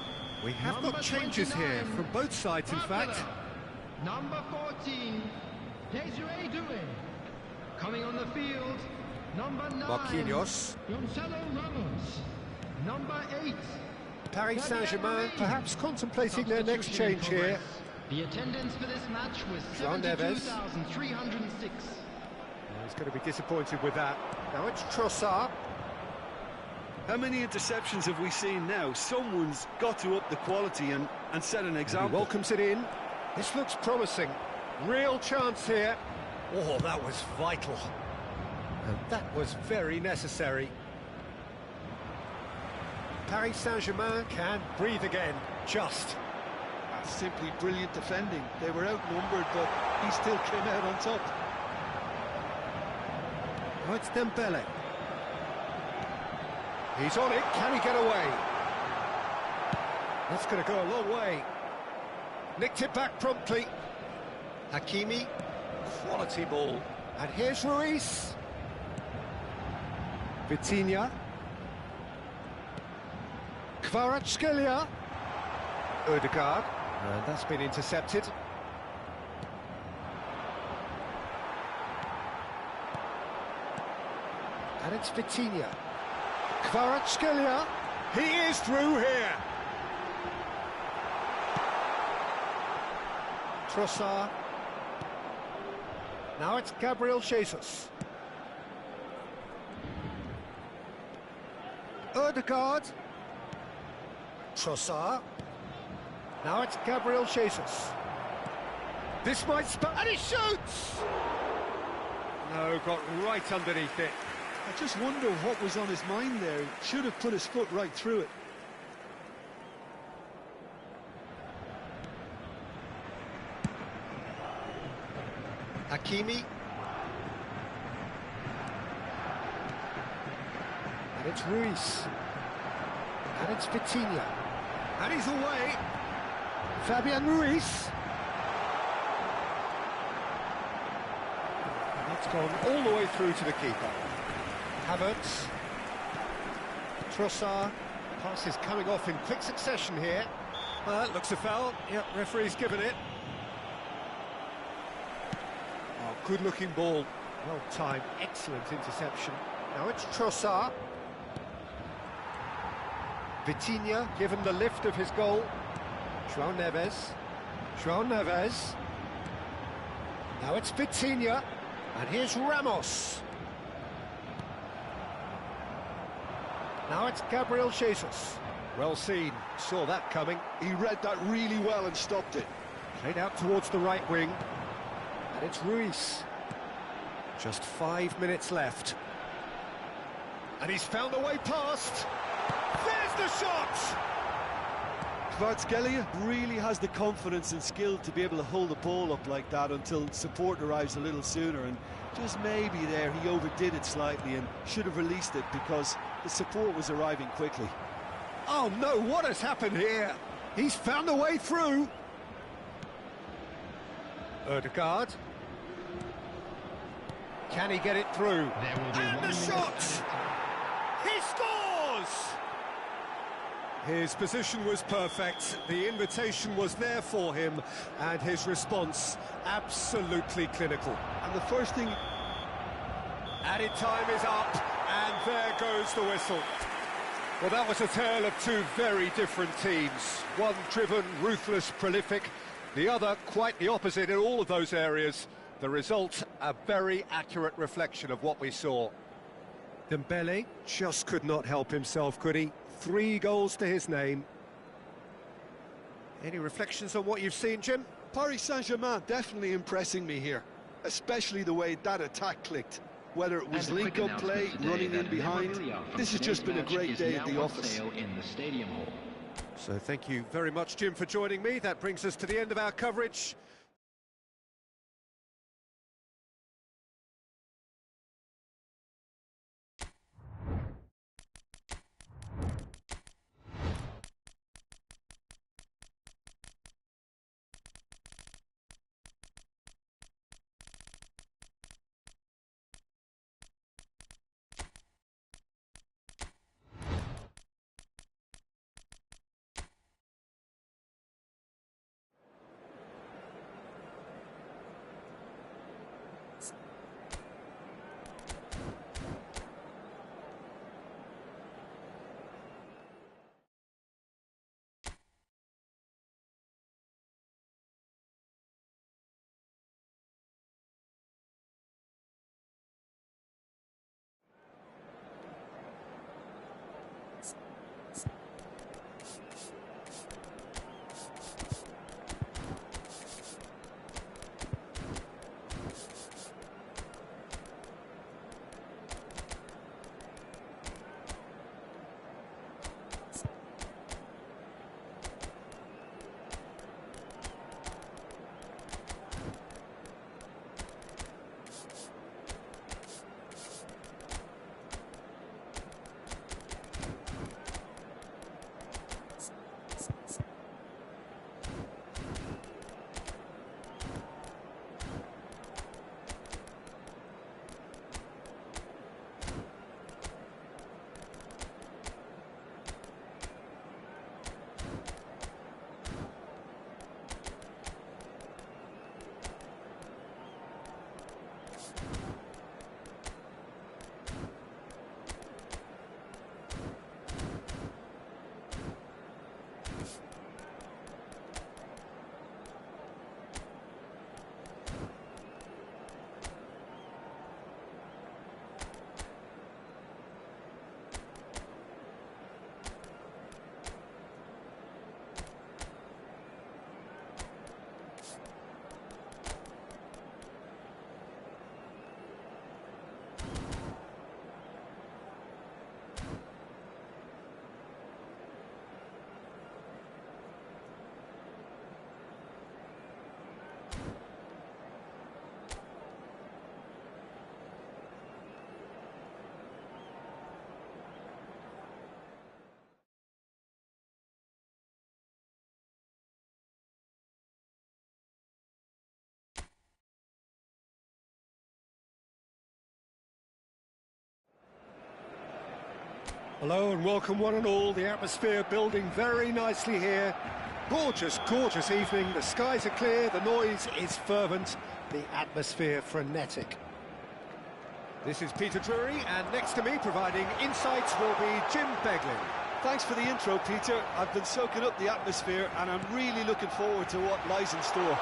We have Number got changes 29, here from both sides, in fact. Number 14, Désiré Doué. Coming on the field, number 9, Marquinhos. Gonzalo Ramos. Number 8, Paris Saint-Germain perhaps contemplating their next Substitution in change here. progress. The attendance for this match was João Neves. 72,306. He's going to be disappointed with that. Now it's Trossard. How many interceptions have we seen now? Someone's got to up the quality and set an He example. welcomes it in. This looks promising. Real chance here. Oh, that was vital. And that was very necessary. Paris Saint-Germain can breathe again. Just. That's simply brilliant defending. They were outnumbered, but he still came out on top. Oh, it's Dembele. He's on it. Can he get away? That's going to go a long way. Nicked it back promptly. Hakimi. Quality ball. And here's Ruiz. Vitinha. Kvaratskhelia. Odegaard. And that's been intercepted. And it's Vitinha. Kvaratskhelia. He is through here. Trossard. Now it's Gabriel Jesus. Ødegaard. Trossard. Now it's Gabriel Jesus. This might spell, and he shoots! No, got right underneath it. I just wonder what was on his mind there. He should have put his foot right through it. Hakimi. And it's Ruiz. And it's Vitinha. And he's away. Fabian Ruiz. That's gone all the way through to the keeper. Havertz. Trossard. Pass is coming off in quick succession here. Well, that looks a foul. Yep, referee's given it. Oh, good-looking ball. Well-timed, excellent interception. Now it's Trossard. Vitinha given the lift of his goal. João Neves. João Neves. Now it's Vitinha. And here's Ramos. Now it's Gabriel Jesus. Well seen, saw that coming. He read that really well and stopped it. Played out towards the right wing. And it's Ruiz. Just 5 minutes left. And he's found a way past. There's the shot! Kvaratskhelia really has the confidence and skill to be able to hold the ball up like that until support arrives a little sooner, and just maybe there he overdid it slightly and should have released it because the support was arriving quickly. Oh no, what has happened here? He's found a way through. Ødegaard. Can he get it through? And the shot! He scores! His position was perfect, the invitation was there for him, and his response absolutely clinical. And the first thing... Added time is up, and there goes the whistle. Well, that was a tale of two very different teams. One driven, ruthless, prolific, the other quite the opposite in all of those areas. The result, a very accurate reflection of what we saw. Dembele just could not help himself, could he? 3 goals to his name. Any reflections on what you've seen, Jim? Paris Saint-Germain definitely impressing me here, especially the way that attack clicked. Whether it was link-up play, running in behind, this has just been a great day at the office. So thank you very much, Jim, for joining me. That brings us to the end of our coverage. Hello and welcome one and all. The atmosphere building very nicely here. Gorgeous, gorgeous evening. The skies are clear, the noise is fervent, the atmosphere frenetic. This is Peter Drury, and next to me providing insights will be Jim Beglin. Thanks for the intro, Peter. I've been soaking up the atmosphere and I'm really looking forward to what lies in store.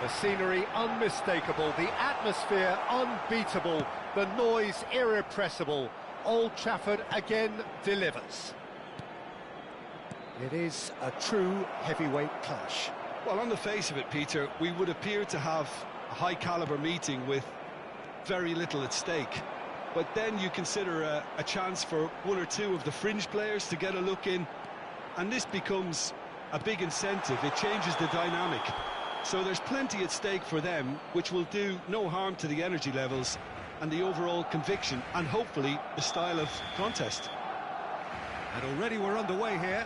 The scenery unmistakable, the atmosphere unbeatable, the noise irrepressible. Old Trafford again delivers. It is a true heavyweight clash. Well, on the face of it, Peter, we would appear to have a high-caliber meeting with very little at stake. But then you consider a chance for one or two of the fringe players to get a look in, and this becomes a big incentive. It changes the dynamic. So there's plenty at stake for them, which will do no harm to the energy levels and the overall conviction, and hopefully the style of contest. And already we're underway here.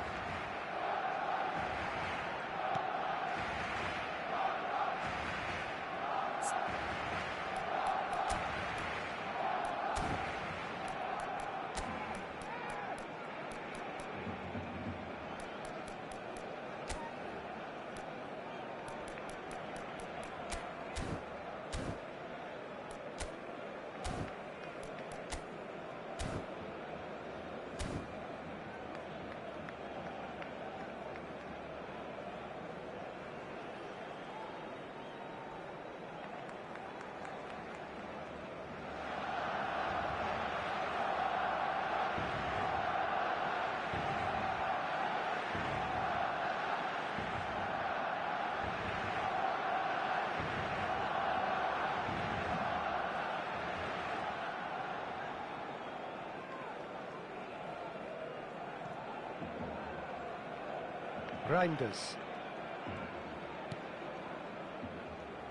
Reinders.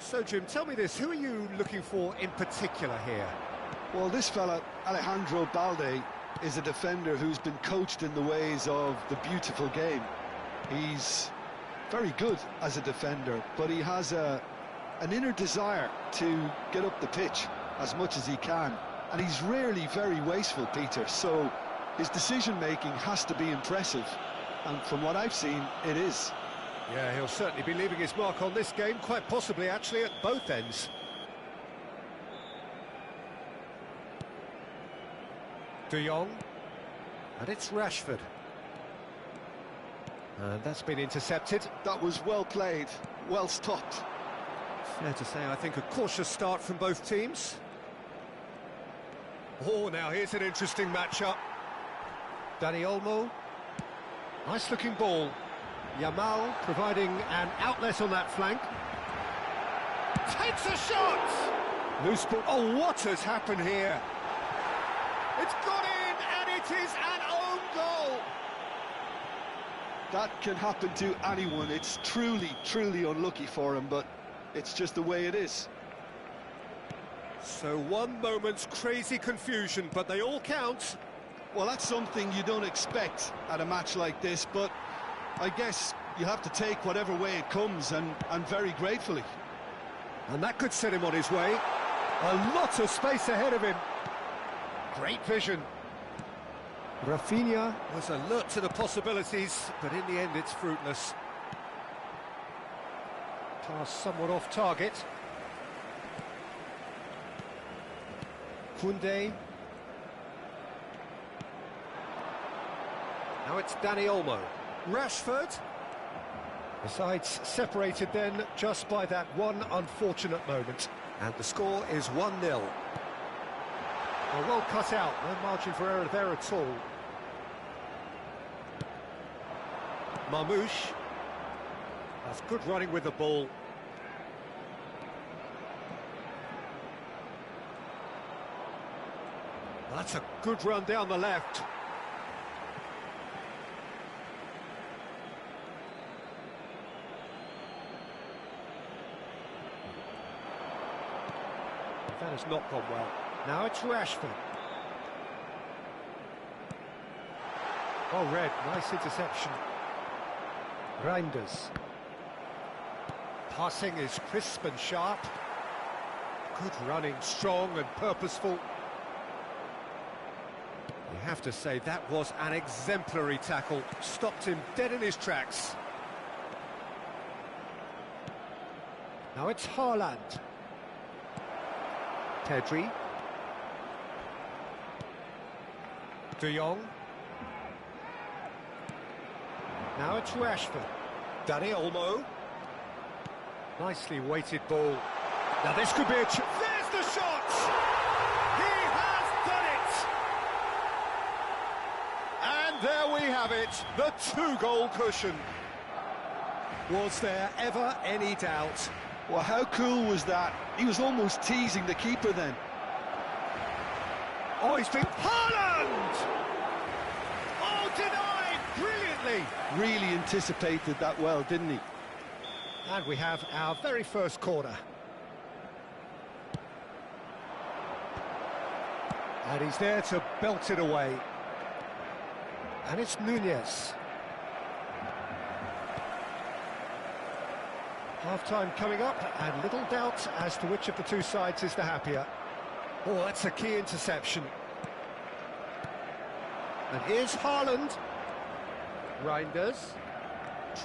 So, Jim, tell me this, who are you looking for in particular here? Well, this fella, Alejandro Balde, is a defender who's been coached in the ways of the beautiful game. He's very good as a defender, but he has an inner desire to get up the pitch as much as he can. And he's rarely very wasteful, Peter, so his decision-making has to be impressive. And from what I've seen, it is. Yeah, he'll certainly be leaving his mark on this game, quite possibly actually at both ends. De Jong, and it's Rashford. And that's been intercepted. That was well played, well stopped. Fair to say, I think a cautious start from both teams. Oh, now here's an interesting matchup. Dani Olmo. Nice looking ball. Yamal providing an outlet on that flank. Takes a shot! Loose ball. Oh, what has happened here? It's gone in, and it is an own goal! That can happen to anyone. It's truly, truly unlucky for him, but it's just the way it is. So one moment's crazy confusion, but they all count. Well, that's something you don't expect at a match like this, but I guess you have to take whatever way it comes, and very gratefully. And that could set him on his way. A lot of space ahead of him. Great vision. Rafinha was alert to the possibilities, but in the end it's fruitless. Pass somewhat off target. Koundé. Now it's Dani Olmo. Rashford. The sides separated then just by that one unfortunate moment. And the score is 1-0. Well cut out, no margin for error there at all. Marmoush. That's good running with the ball. That's a good run down the left. That has not gone well. Now it's Rashford. Oh, Red, nice interception. Reinders. Passing is crisp and sharp. Good running, strong and purposeful. have to say that was an exemplary tackle. Stopped him dead in his tracks. Now it's Haaland. Pedri. De Jong. Now it's Rashford. Dani Olmo. Nicely weighted ball. Now this could be a... There's the shot! He has done it! And there we have it, the 2-goal cushion. Was there ever any doubt? Well, how cool was that? He was almost teasing the keeper then. Oh, he's been... Haaland! Oh, denied brilliantly! Really anticipated that well, didn't he? And we have our very first corner. And he's there to belt it away. And it's Nunez. Half-time coming up, and little doubt as to which of the two sides is the happier. Oh, that's a key interception. And here's Haaland. Reinders.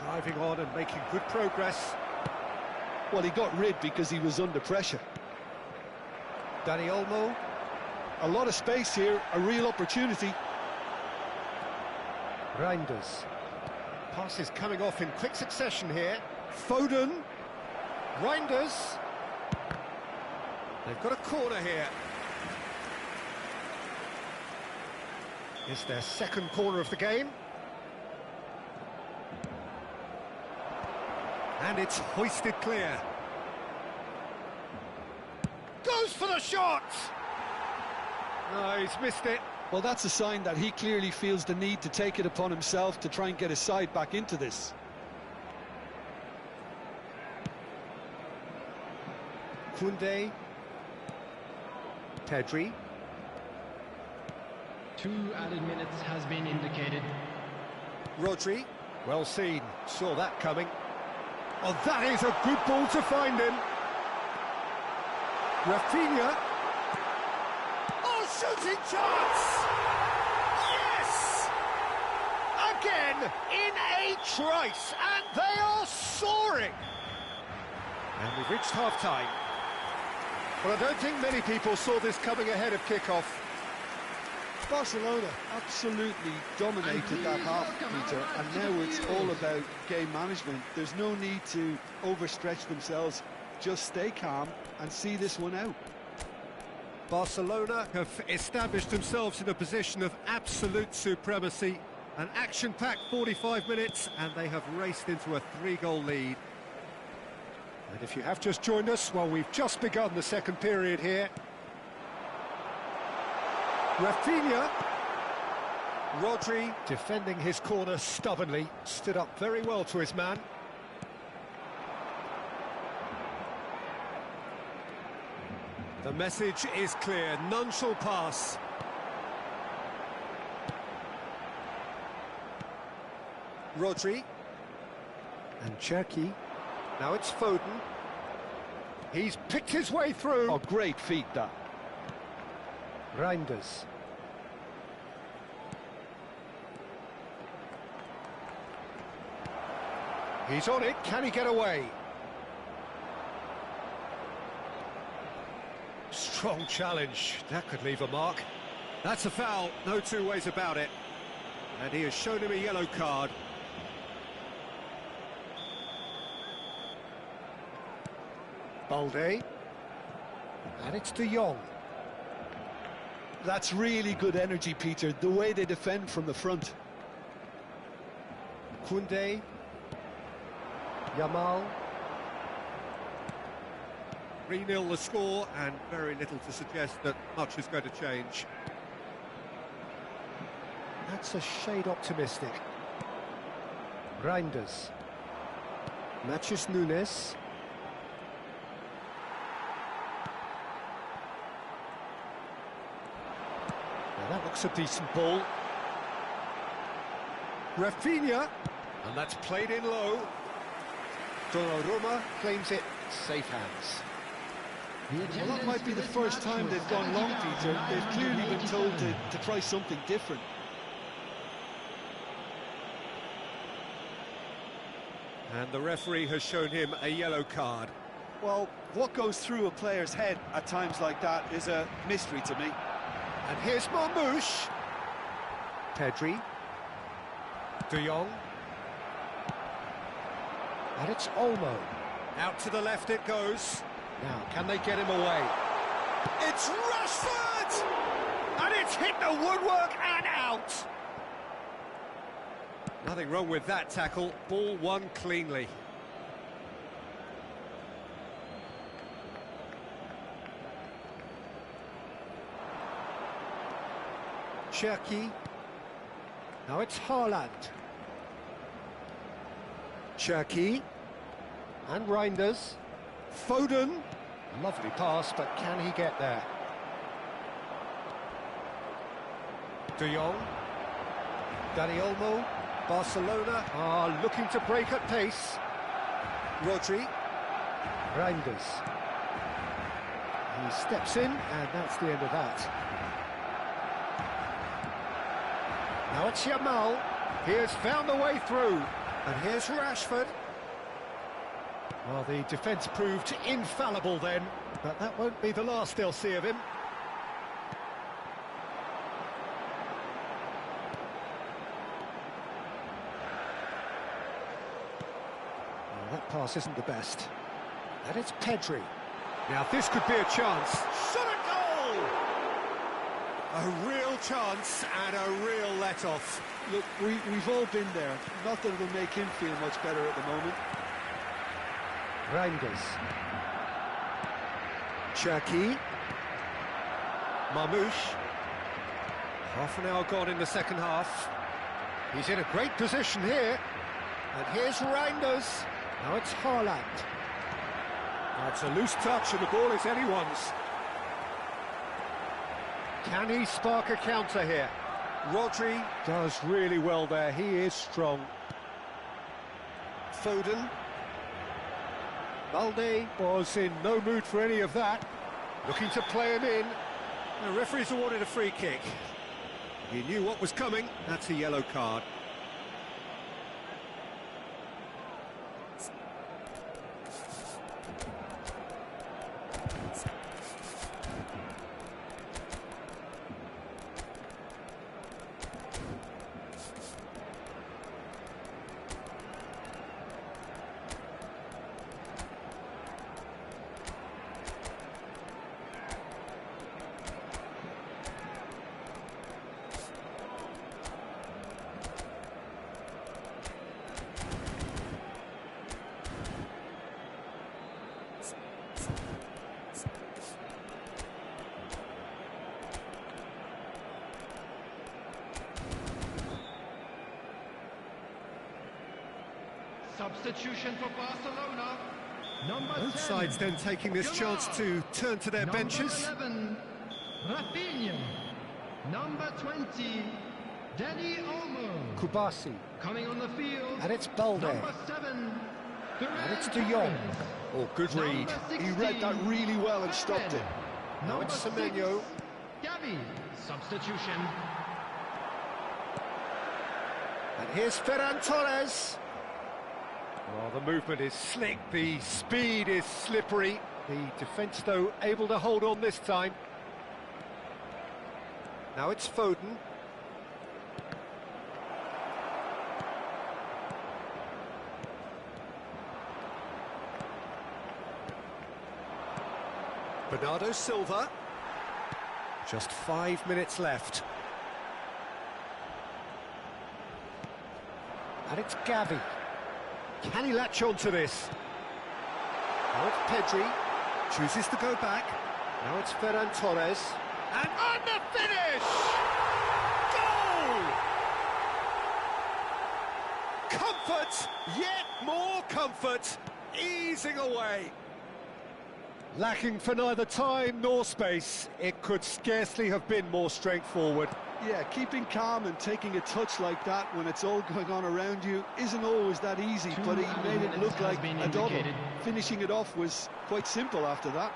Driving on and making good progress. Well, he got rid because he was under pressure. Dani Olmo. A lot of space here, a real opportunity. Reinders. Passes coming off in quick succession here. Foden. Reinders. They've got a corner here. It's their second corner of the game. And it's hoisted clear. Goes for the shot! No, he's missed it. Well, that's a sign that he clearly feels the need to take it upon himself to try and get his side back into this. Koundé. Pedri. 2 added minutes has been indicated. Rodri. Well seen. Saw that coming. Oh, that is a good ball to find him. Rafinha. Oh, shooting chance! Yes! Again, in a trice, and they are soaring. And we've reached half-time. Well, I don't think many people saw this coming ahead of kick-off. Barcelona absolutely dominated that half, Peter, and now it's all about game management. There's no need to overstretch themselves. Just stay calm and see this one out. Barcelona have established themselves in a position of absolute supremacy. An action-packed 45 minutes, and they have raced into a 3-goal lead. And if you have just joined us, well, we've just begun the second period here. Rafinha. Rodri, defending his corner stubbornly, stood up very well to his man. The message is clear, none shall pass. Rodri. And Cherki. Now it's Foden. He's picked his way through. Oh, great feat, that. Reinders. He's on it, can he get away? Strong challenge, that could leave a mark. That's a foul, no two ways about it. And he has shown him a yellow card. Balde. And it's De Jong. That's really good energy, Peter, the way they defend from the front. Koundé. Yamal. 3-0 the score, and very little to suggest that much is going to change. That's a shade optimistic. Reinders. Matthews Nunes. Now that looks a decent ball. Rafinha. And that's played in low. Donnarumma claims it, safe hands. Well, that might be the first time they've gone long, Peter. They've clearly been told to try something different. And the referee has shown him a yellow card. Well, what goes through a player's head at times like that is a mystery to me. And here's Marmouche. Pedri. De Jong. And it's Olmo. Out to the left it goes. Now, can they get him away? It's Rashford! And it's hit the woodwork and out! Nothing wrong with that tackle. Ball won cleanly. Cherki. Now it's Haaland. Cherki. And Reinders. Foden. Lovely pass, but can he get there? De Jong. Dani Olmo. Barcelona are looking to break at pace. Rodri. Reinders. He steps in, and that's the end of that. Now it's Yamal. He has found the way through. And here's Rashford. Well, the defence proved infallible then, but that won't be the last they'll see of him. Well, that pass isn't the best. And it's Pedri. Now this could be a chance. Shot a goal! A real chance and a real let-off. Look, we've all been there. Not that it'll make him feel much better at the moment. Reinders. Cherki. Marmouche. Half an hour gone in the second half. He's in a great position here. And here's Reinders. Now it's Haaland. That's a loose touch and the ball is anyone's. Can he spark a counter here? Rodri does really well there. He is strong. Foden. Balde was in no mood for any of that. Looking to play him in. The referee's awarded a free kick. He knew what was coming. That's a yellow card. Substitution for Barcelona. Both 10, sides then taking this chance to turn to their benches. 11, Rafinha. Number 20, Dani Olmo. Kubasi. Coming on the field. And it's Balde. Number 7, And it's De Jong. Oh, good read. He read that really well and stopped it. Now it's Semenyo. Gavi. Substitution. And here's Ferran Torres. Well, the movement is slick, the speed is slippery. The defence, though, able to hold on this time. Now it's Foden. Bernardo Silva. Just 5 minutes left. And it's Gavi. Can he latch on to this? Now it's Pedri. Chooses to go back. Now it's Ferran Torres. And on the finish! Goal! Comfort, yet more comfort, easing away. Lacking for neither time nor space, it could scarcely have been more straightforward. Yeah, keeping calm and taking a touch like that when it's all going on around you isn't always that easy, but he made it look like a double. Finishing it off was quite simple after that.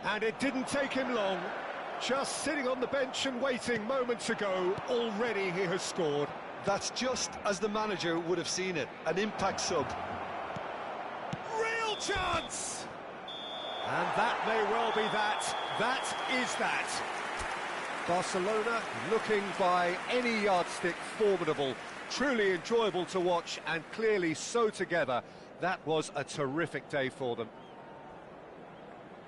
And it didn't take him long. Just sitting on the bench and waiting moments ago, already he has scored. That's just as the manager would have seen it, an impact sub. Real chance! And that may well be that. That is that. Barcelona looking by any yardstick formidable. Truly enjoyable to watch and clearly so together. That was a terrific day for them.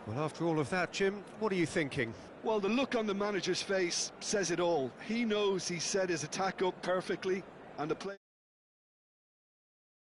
Well, after all of that, Jim, what are you thinking? Well, the look on the manager's face says it all. He knows he set his attack up perfectly, and the play...